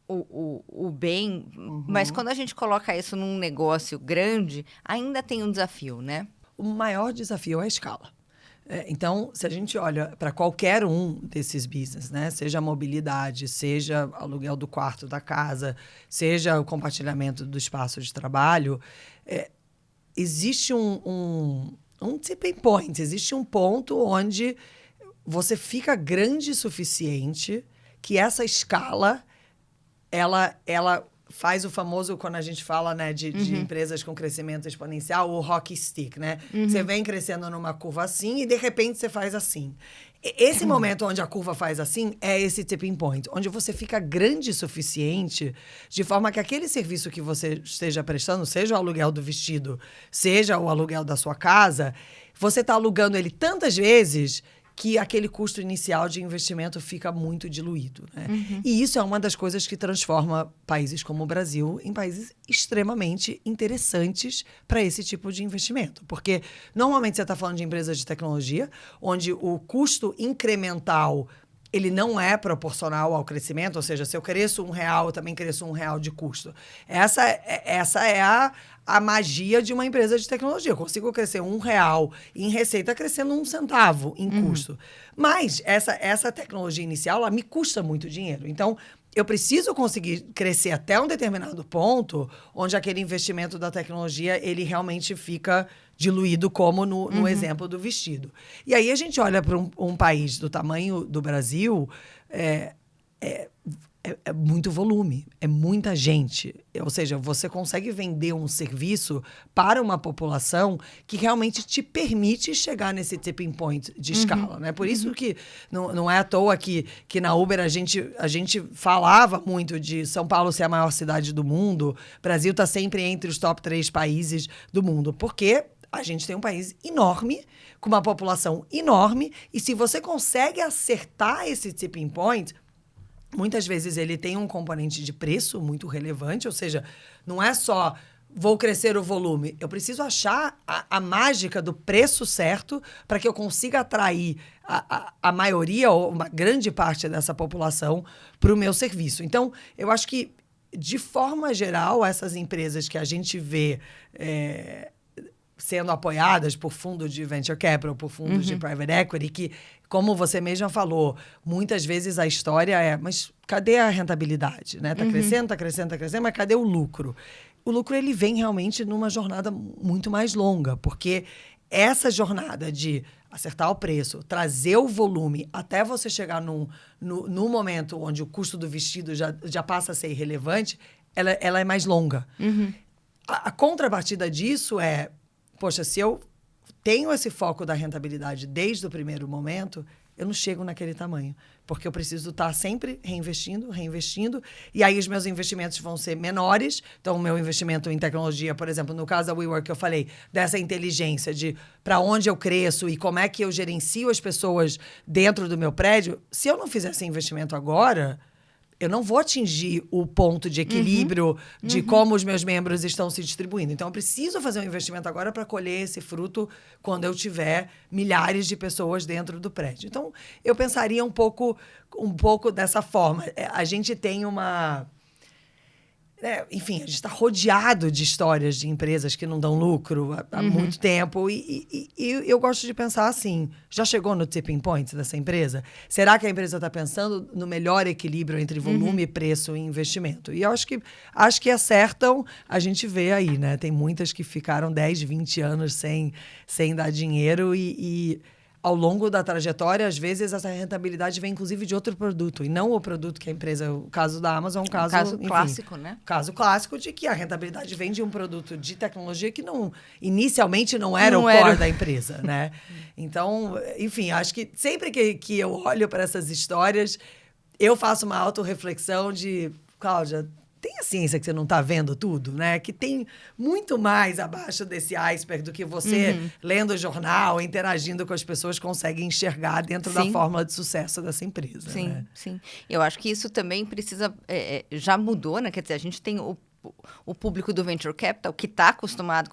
o bem, mas quando a gente coloca isso num negócio grande, ainda tem um desafio, né? O maior desafio é a escala. Então, se a gente olha para qualquer um desses business, né? Seja a mobilidade, seja aluguel do quarto da casa, seja o compartilhamento do espaço de trabalho, existe um tipping point, existe um ponto onde você fica grande o suficiente que essa escala ela faz o famoso, quando a gente fala, né, de empresas com crescimento exponencial, o hockey stick, né? Você vem crescendo numa curva assim e, de repente, você faz assim. Esse momento onde a curva faz assim é esse tipping point, onde você fica grande o suficiente de forma que aquele serviço que você esteja prestando, seja o aluguel do vestido, seja o aluguel da sua casa, você está alugando ele tantas vezes que aquele custo inicial de investimento fica muito diluído, né? E isso é uma das coisas que transforma países como o Brasil em países extremamente interessantes para esse tipo de investimento. Porque, normalmente, você está falando de empresas de tecnologia, onde o custo incremental ele não é proporcional ao crescimento, ou seja, se eu cresço R$1, eu também cresço R$1 de custo. Essa é a magia de uma empresa de tecnologia. Eu consigo crescer R$1 em receita, crescendo 1 centavo em custo. Mas essa tecnologia inicial, ela me custa muito dinheiro. Então, eu preciso conseguir crescer até um determinado ponto onde aquele investimento da tecnologia, ele realmente fica diluído, como no exemplo do vestido. E aí a gente olha para um país do tamanho do Brasil, é é muito volume, é muita gente. Ou seja, você consegue vender um serviço para uma população que realmente te permite chegar nesse tipping point de escala, né? Por isso que não é à toa que na Uber a gente falava muito de São Paulo ser a maior cidade do mundo, Brasil está sempre entre os top 3 países do mundo, porque a gente tem um país enorme, com uma população enorme, e se você consegue acertar esse tipping point, muitas vezes ele tem um componente de preço muito relevante, ou seja, não é só vou crescer o volume, eu preciso achar a mágica do preço certo para que eu consiga atrair a maioria ou uma grande parte dessa população para o meu serviço. Então, eu acho que, de forma geral, essas empresas que a gente vê sendo apoiadas por fundos de venture capital, por fundos de private equity, que, como você mesma falou, muitas vezes a história mas cadê a rentabilidade? Né? Tá crescendo, mas cadê o lucro? O lucro ele vem realmente numa jornada muito mais longa, porque essa jornada de acertar o preço, trazer o volume até você chegar no momento onde o custo do vestido já passa a ser irrelevante, ela é mais longa. A contrapartida disso poxa, se eu tenho esse foco da rentabilidade desde o primeiro momento, eu não chego naquele tamanho. Porque eu preciso estar sempre reinvestindo. E aí os meus investimentos vão ser menores. Então, o meu investimento em tecnologia, por exemplo, no caso da WeWork, que eu falei, dessa inteligência de para onde eu cresço e como é que eu gerencio as pessoas dentro do meu prédio. Se eu não fizer esse investimento agora, eu não vou atingir o ponto de equilíbrio de como os meus membros estão se distribuindo. Então, eu preciso fazer um investimento agora para colher esse fruto quando eu tiver milhares de pessoas dentro do prédio. Então, eu pensaria um pouco dessa forma. A gente tem uma... enfim, a gente está rodeado de histórias de empresas que não dão lucro há muito tempo. E eu gosto de pensar assim, já chegou no tipping point dessa empresa? Será que a empresa está pensando no melhor equilíbrio entre volume, preço e investimento? E eu acho que acertam, a gente vê aí, né? Tem muitas que ficaram 10, 20 anos sem dar dinheiro e ao longo da trajetória, às vezes, essa rentabilidade vem, inclusive, de outro produto. E não o produto que a empresa... O caso da Amazon é um caso... Enfim, clássico, né? Caso clássico de que a rentabilidade vem de um produto de tecnologia que inicialmente não era o core da empresa, né? Então, enfim, acho que sempre que eu olho para essas histórias, eu faço uma autorreflexão de... Cláudia, tenha ciência que você não está vendo tudo, né? Que tem muito mais abaixo desse iceberg do que você, lendo o jornal, interagindo com as pessoas, consegue enxergar dentro da fórmula de sucesso dessa empresa. Sim, né? sim. Eu acho que isso também precisa... já mudou, né? Quer dizer, a gente tem o público do Venture Capital que está acostumado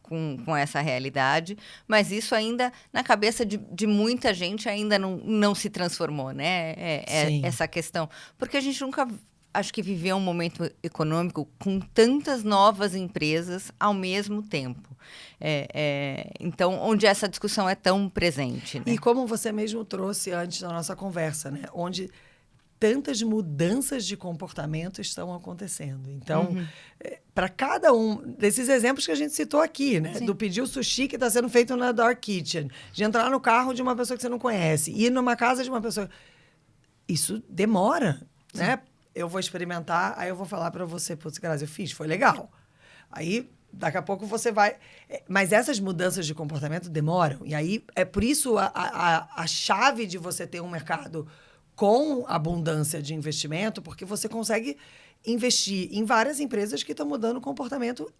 com essa realidade, mas isso ainda, na cabeça de muita gente, ainda não se transformou, né? Essa questão. Porque a gente nunca... Acho que viveu um momento econômico com tantas novas empresas ao mesmo tempo. Então, onde essa discussão é tão presente. Né? E como você mesmo trouxe antes na nossa conversa, né? Onde tantas mudanças de comportamento estão acontecendo. Então, para cada um desses exemplos que a gente citou aqui, né? Do pedir o sushi que está sendo feito na Dark Kitchen, de entrar no carro de uma pessoa que você não conhece, ir numa casa de uma pessoa... Isso demora, né? Eu vou experimentar, aí eu vou falar para você, putz, Grazi, eu fiz, foi legal. Aí, daqui a pouco você vai... Mas essas mudanças de comportamento demoram. E aí, é por isso a chave de você ter um mercado com abundância de investimento, porque você consegue investir em várias empresas que estão mudando o comportamento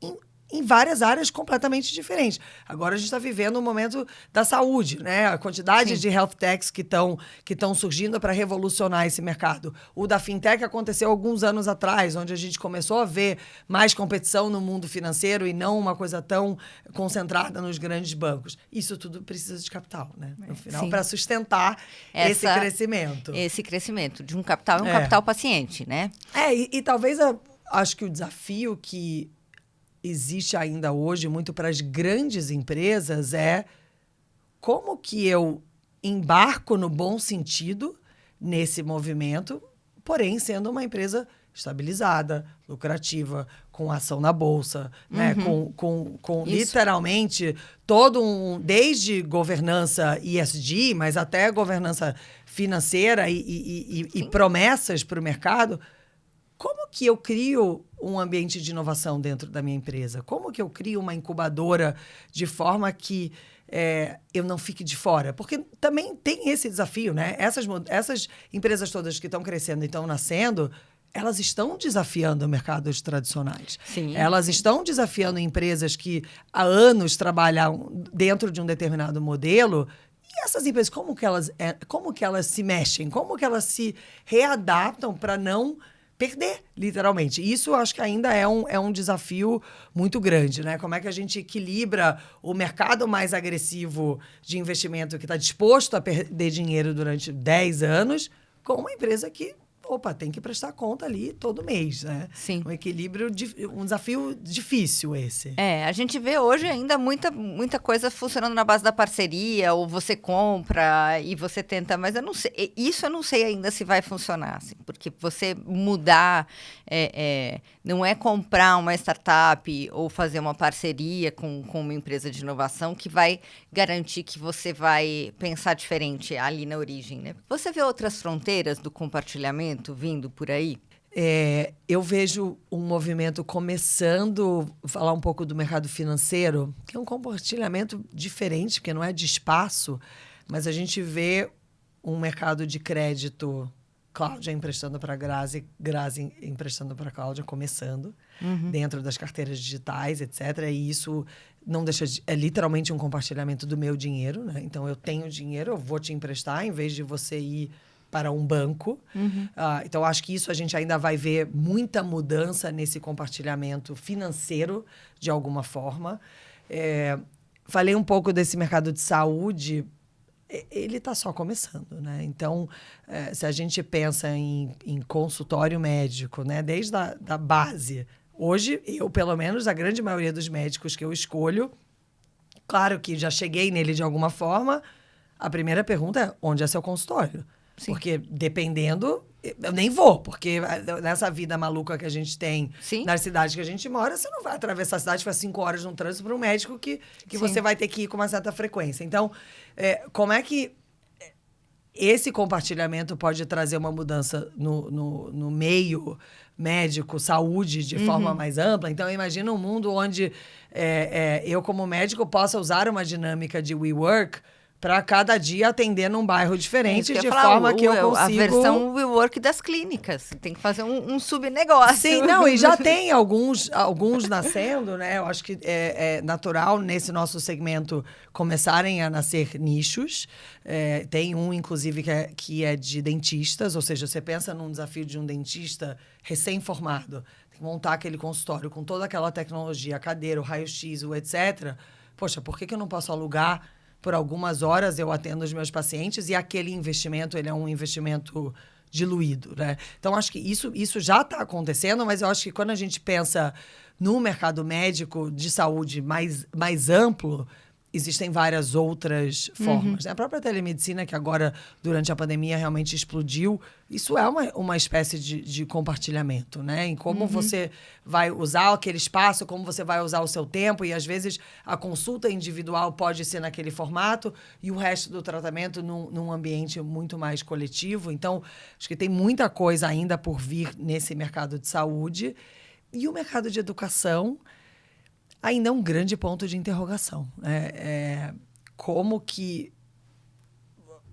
em várias áreas completamente diferentes. Agora a gente está vivendo um momento da saúde, né? A quantidade de health techs que estão surgindo para revolucionar esse mercado. O da fintech aconteceu alguns anos atrás, onde a gente começou a ver mais competição no mundo financeiro e não uma coisa tão concentrada nos grandes bancos. Isso tudo precisa de capital, né? No final, para sustentar esse crescimento. Esse crescimento de um capital capital paciente, né? E talvez acho que o desafio que existe ainda hoje muito para as grandes empresas é como que eu embarco no bom sentido nesse movimento, porém sendo uma empresa estabilizada, lucrativa, com ação na bolsa, né? Com Isso. literalmente desde governança ESG, mas até governança financeira e promessas para o mercado. Como que eu crio um ambiente de inovação dentro da minha empresa? Como que eu crio uma incubadora de forma que eu não fique de fora? Porque também tem esse desafio, né? Essas empresas todas que estão crescendo e estão nascendo, elas estão desafiando mercados tradicionais. Sim. Elas estão desafiando empresas que há anos trabalham dentro de um determinado modelo. E essas empresas, como que elas se mexem? Como que elas se readaptam para não perder, literalmente? Isso eu acho que ainda é um desafio muito grande, né? Como é que a gente equilibra o mercado mais agressivo de investimento que está disposto a perder dinheiro durante 10 anos com uma empresa que tem que prestar conta ali todo mês, né? Sim. Um equilíbrio, um desafio difícil esse. A gente vê hoje ainda muita coisa funcionando na base da parceria, ou você compra e você tenta, mas eu não sei, isso eu não sei ainda se vai funcionar, assim, porque você mudar, não é comprar uma startup ou fazer uma parceria com uma empresa de inovação que vai garantir que você vai pensar diferente ali na origem, né? Você vê outras fronteiras do compartilhamento vindo por aí? Eu vejo um movimento começando a falar um pouco do mercado financeiro, que é um compartilhamento diferente, porque não é de espaço, mas a gente vê um mercado de crédito, Cláudia emprestando para Grazi emprestando para Cláudia, começando, dentro das carteiras digitais, etc. E isso não deixa é literalmente um compartilhamento do meu dinheiro, né? Então, eu tenho dinheiro, eu vou te emprestar, em vez de você ir para um banco. Então, acho que isso a gente ainda vai ver muita mudança nesse compartilhamento financeiro, de alguma forma. Falei um pouco desse mercado de saúde, ele está só começando, né? Então, se a gente pensa em consultório médico, né? Desde da base, hoje, eu, pelo menos, a grande maioria dos médicos que eu escolho, claro que já cheguei nele de alguma forma, a primeira pergunta é: onde é seu consultório? Sim. Porque dependendo, eu nem vou, porque nessa vida maluca que a gente tem, sim, nas cidades que a gente mora, você não vai atravessar a cidade para 5 horas num trânsito para um médico que você vai ter que ir com uma certa frequência. Então, como é que esse compartilhamento pode trazer uma mudança no meio médico, saúde, de forma mais ampla? Então, imagina um mundo onde eu, como médico, possa usar uma dinâmica de WeWork para cada dia atender num bairro diferente, de forma que eu consigo... A versão WeWork das clínicas. Tem que fazer um subnegócio. Sim, não, e já tem alguns nascendo, né? Eu acho que é natural, nesse nosso segmento, começarem a nascer nichos. Tem um, inclusive, que é de dentistas, ou seja, você pensa num desafio de um dentista recém-formado, tem que montar aquele consultório com toda aquela tecnologia, a cadeira, o raio-x, o etc. Poxa, por que eu não posso alugar? Por algumas horas eu atendo os meus pacientes e aquele investimento, ele é um investimento diluído, né? Então, acho que isso já está acontecendo, mas eu acho que quando a gente pensa no mercado médico de saúde mais amplo, existem várias outras formas. A própria telemedicina, que agora, durante a pandemia, realmente explodiu, isso é uma espécie de compartilhamento, né? Em como você vai usar aquele espaço, como você vai usar o seu tempo, e às vezes a consulta individual pode ser naquele formato e o resto do tratamento num ambiente muito mais coletivo. Então, acho que tem muita coisa ainda por vir nesse mercado de saúde. E o mercado de educação ainda é um grande ponto de interrogação. Como que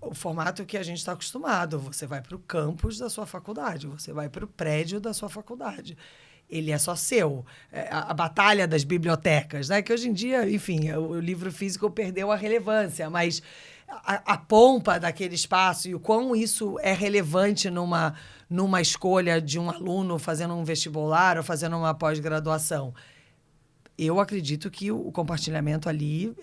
o formato que a gente está acostumado, você vai para o campus da sua faculdade, você vai para o prédio da sua faculdade. Ele é só seu. A batalha das bibliotecas, né? Que hoje em dia, enfim, o livro físico perdeu a relevância, mas a pompa daquele espaço e o quão isso é relevante numa escolha de um aluno fazendo um vestibular ou fazendo uma pós-graduação. Eu acredito que o compartilhamento ali,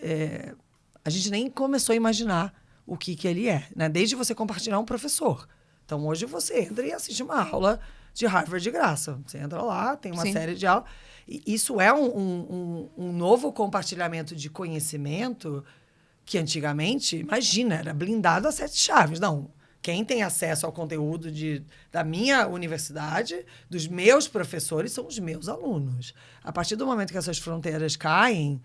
a gente nem começou a imaginar o que ele é, né? Desde você compartilhar um professor. Então, hoje você entra e assiste uma aula de Harvard de graça. Você entra lá, tem uma série de aulas. E isso é um novo compartilhamento de conhecimento que antigamente, imagina, era blindado a 7 chaves. Não, Quem tem acesso ao conteúdo da minha universidade, dos meus professores, são os meus alunos. A partir do momento que essas fronteiras caem,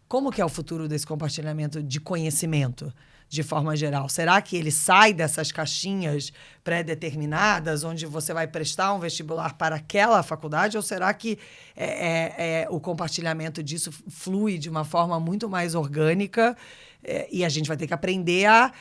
como que é o futuro desse compartilhamento de conhecimento, de forma geral? Será que ele sai dessas caixinhas pré-determinadas, onde você vai prestar um vestibular para aquela faculdade, ou será que o compartilhamento disso flui de uma forma muito mais orgânica e a gente vai ter que aprender a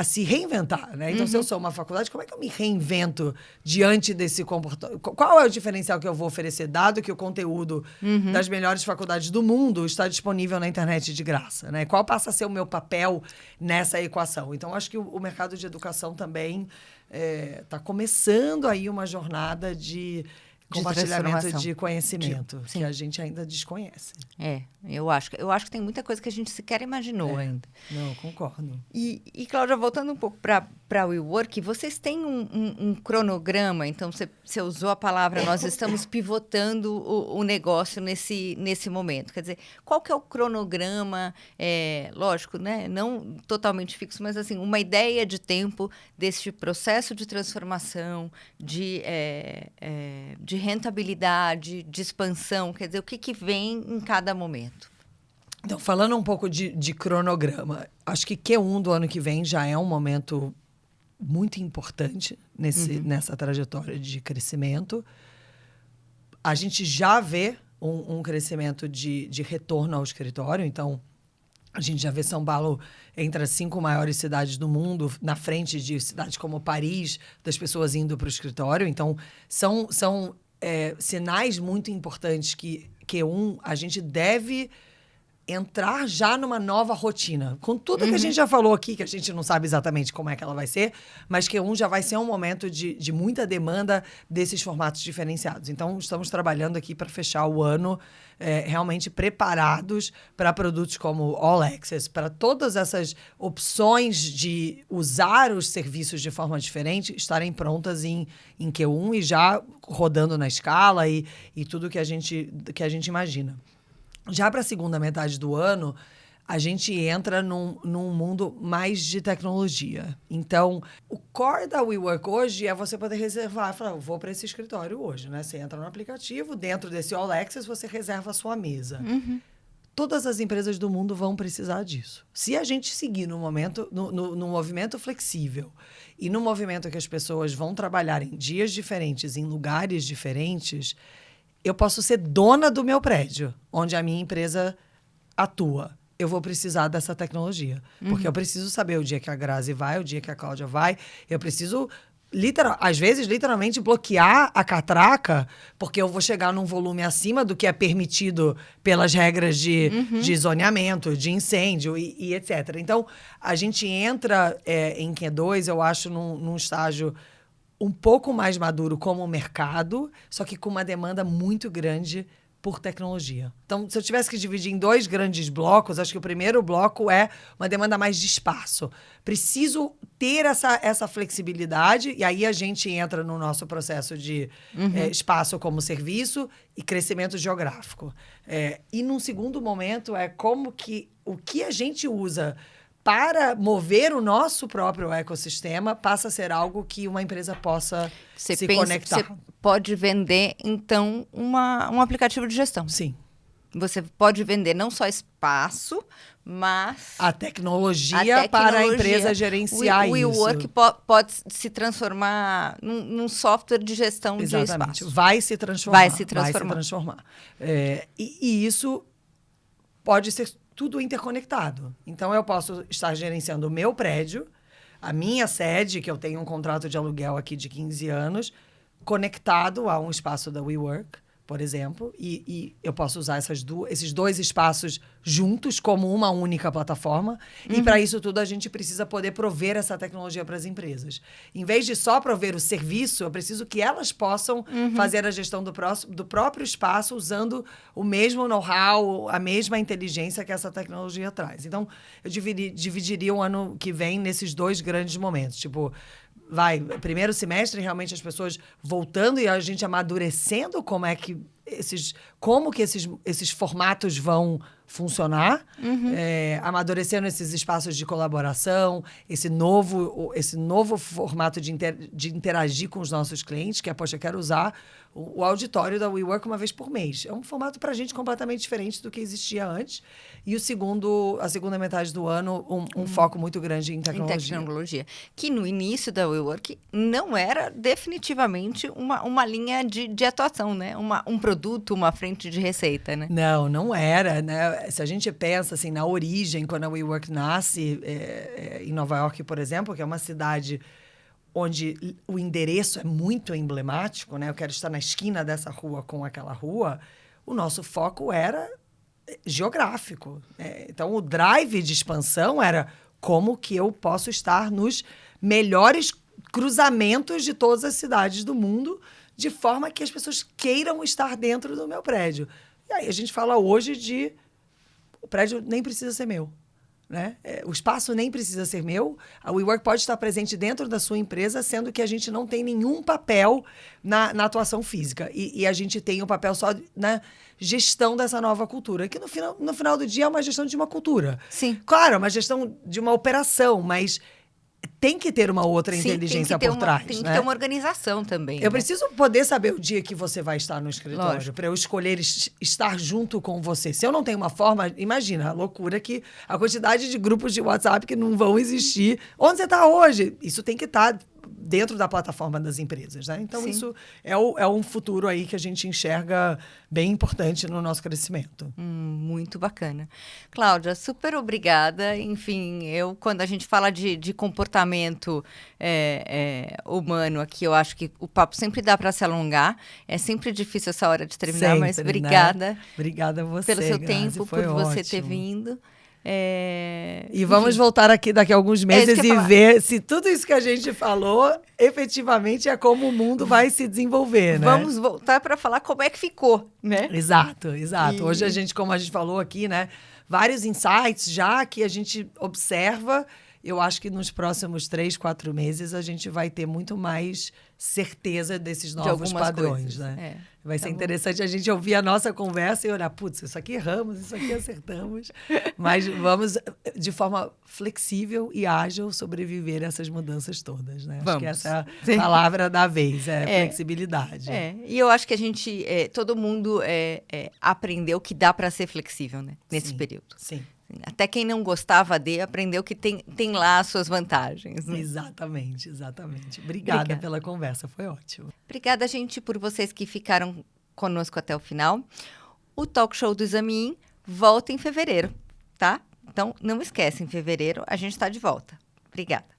se reinventar, né? Então, se eu sou uma faculdade, como é que eu me reinvento diante desse comportamento? Qual é o diferencial que eu vou oferecer, dado que o conteúdo das melhores faculdades do mundo está disponível na internet de graça, né? Qual passa a ser o meu papel nessa equação? Então, acho que o mercado de educação também está começando aí uma jornada de compartilhamento de conhecimento, que a gente ainda desconhece. Eu acho que tem muita coisa que a gente sequer imaginou ainda. Não, concordo. E Cláudia, voltando um pouco para a WeWork, vocês têm um cronograma, então você usou a palavra, nós estamos pivotando o negócio nesse momento. Quer dizer, qual que é o cronograma, lógico, né, não totalmente fixo, mas assim, uma ideia de tempo desse processo de transformação, de rentabilidade, de expansão, quer dizer, o que vem em cada momento? Então, falando um pouco de cronograma, acho que Q1 do ano que vem já é um momento muito importante nessa trajetória de crescimento. A gente já vê um crescimento de retorno ao escritório, então a gente já vê São Paulo entre as 5 maiores cidades do mundo, na frente de cidades como Paris, das pessoas indo para o escritório. Então, são sinais muito importantes que Q1 a gente deve entrar já numa nova rotina. Com tudo que a gente já falou aqui, que a gente não sabe exatamente como é que ela vai ser, mas Q1 já vai ser um momento de muita demanda desses formatos diferenciados. Então, estamos trabalhando aqui para fechar o ano realmente preparados para produtos como All Access, para todas essas opções de usar os serviços de forma diferente, estarem prontas em Q1 e já rodando na escala e tudo que a gente imagina. Já para a segunda metade do ano, a gente entra num mundo mais de tecnologia. Então, o core da WeWork hoje é você poder reservar. Falar, vou para esse escritório hoje, né? Você entra no aplicativo, dentro desse All Access, você reserva a sua mesa. Todas as empresas do mundo vão precisar disso. Se a gente seguir no movimento flexível e no movimento que as pessoas vão trabalhar em dias diferentes, em lugares diferentes, eu posso ser dona do meu prédio, onde a minha empresa atua. Eu vou precisar dessa tecnologia. Porque eu preciso saber o dia que a Grazi vai, o dia que a Cláudia vai. Eu preciso, às vezes, literalmente bloquear a catraca, porque eu vou chegar num volume acima do que é permitido pelas regras de zoneamento, de incêndio e etc. Então, a gente entra em Q2, eu acho, num estágio um pouco mais maduro como mercado, só que com uma demanda muito grande por tecnologia. Então, se eu tivesse que dividir em 2 grandes blocos, acho que o primeiro bloco é uma demanda mais de espaço. Preciso ter essa flexibilidade, e aí a gente entra no nosso processo de espaço como serviço e crescimento geográfico. E num segundo momento o que a gente usa para mover o nosso próprio ecossistema, passa a ser algo que uma empresa possa se conectar. Você pode vender, então, um aplicativo de gestão. Sim. Você pode vender não só espaço, mas a tecnologia para a empresa gerenciar isso. O WeWork pode se transformar num software de gestão de espaço. Vai se transformar. E isso pode ser tudo interconectado. Então, eu posso estar gerenciando o meu prédio, a minha sede, que eu tenho um contrato de aluguel aqui de 15 anos, conectado a um espaço da WeWork, por exemplo, e eu posso usar esses 2 espaços juntos como uma única plataforma. E para isso tudo a gente precisa poder prover essa tecnologia para as empresas. Em vez de só prover o serviço, eu preciso que elas possam fazer a gestão do próprio espaço usando o mesmo know-how, a mesma inteligência que essa tecnologia traz. Então, eu dividiria o ano que vem nesses 2 grandes momentos. Tipo, primeiro semestre, realmente as pessoas voltando e a gente amadurecendo como é que como que esses formatos vão funcionar, amadurecendo esses espaços de colaboração, esse novo formato de interagir com os nossos clientes, que é, poxa, eu quero usar o auditório da WeWork uma vez por mês. É um formato para a gente completamente diferente do que existia antes. E a segunda metade do ano, um foco muito grande em tecnologia. Em tecnologia. Que no início da WeWork não era definitivamente uma linha de atuação, né? Um produto, uma frente de receita, né? Não era, né? Se a gente pensa assim, na origem, quando a WeWork nasce em Nova York, por exemplo, que é uma cidade onde o endereço é muito emblemático, né? Eu quero estar na esquina dessa rua com aquela rua. O nosso foco era geográfico. Então, o drive de expansão era como que eu posso estar nos melhores cruzamentos de todas as cidades do mundo, de forma que as pessoas queiram estar dentro do meu prédio. E aí a gente fala hoje o prédio nem precisa ser meu. Né? O espaço nem precisa ser meu. A WeWork pode estar presente dentro da sua empresa, sendo que a gente não tem nenhum papel na atuação física. E a gente tem um papel só na gestão dessa nova cultura, que no final do dia é uma gestão de uma cultura. Sim. Claro, é uma gestão de uma operação, mas tem que ter uma outra inteligência por trás. Tem que ter uma organização também. Eu preciso poder saber o dia que você vai estar no escritório, para eu escolher estar junto com você. Se eu não tenho uma forma, imagina a loucura a quantidade de grupos de WhatsApp que não vão existir. Onde você está hoje? Isso tem que estar dentro da plataforma das empresas, né? Então, isso é um futuro aí que a gente enxerga bem importante no nosso crescimento. Muito bacana. Cláudia, super obrigada. Enfim, quando a gente fala de comportamento humano aqui, eu acho que o papo sempre dá para se alongar. É sempre difícil essa hora de terminar, sempre, mas obrigada. Né? Obrigada a você, pelo seu Grazi, tempo, por você ter vindo. E vamos voltar aqui daqui a alguns meses e ver se tudo isso que a gente falou efetivamente é como o mundo vai se desenvolver, né? Vamos voltar para falar como é que ficou, né? Exato. Hoje como a gente falou aqui, né? Vários insights já que a gente observa. Eu acho que nos próximos 3, 4 meses a gente vai ter muito mais certeza desses novos padrões, coisas, né? Vai ser interessante a gente ouvir a nossa conversa e olhar, putz, isso aqui erramos, isso aqui acertamos. Mas vamos, de forma flexível e ágil, sobreviver a essas mudanças todas, né? Acho que essa é a palavra da vez, flexibilidade. E eu acho que a gente, todo mundo aprendeu que dá para ser flexível, né? Nesse período. Sim. Até quem não gostava aprendeu que tem lá as suas vantagens. Né? Exatamente. Obrigada pela conversa, foi ótimo. Obrigada, gente, por vocês que ficaram conosco até o final. O Talk Show do Exame volta em fevereiro, tá? Então, não esquece, em fevereiro a gente está de volta. Obrigada.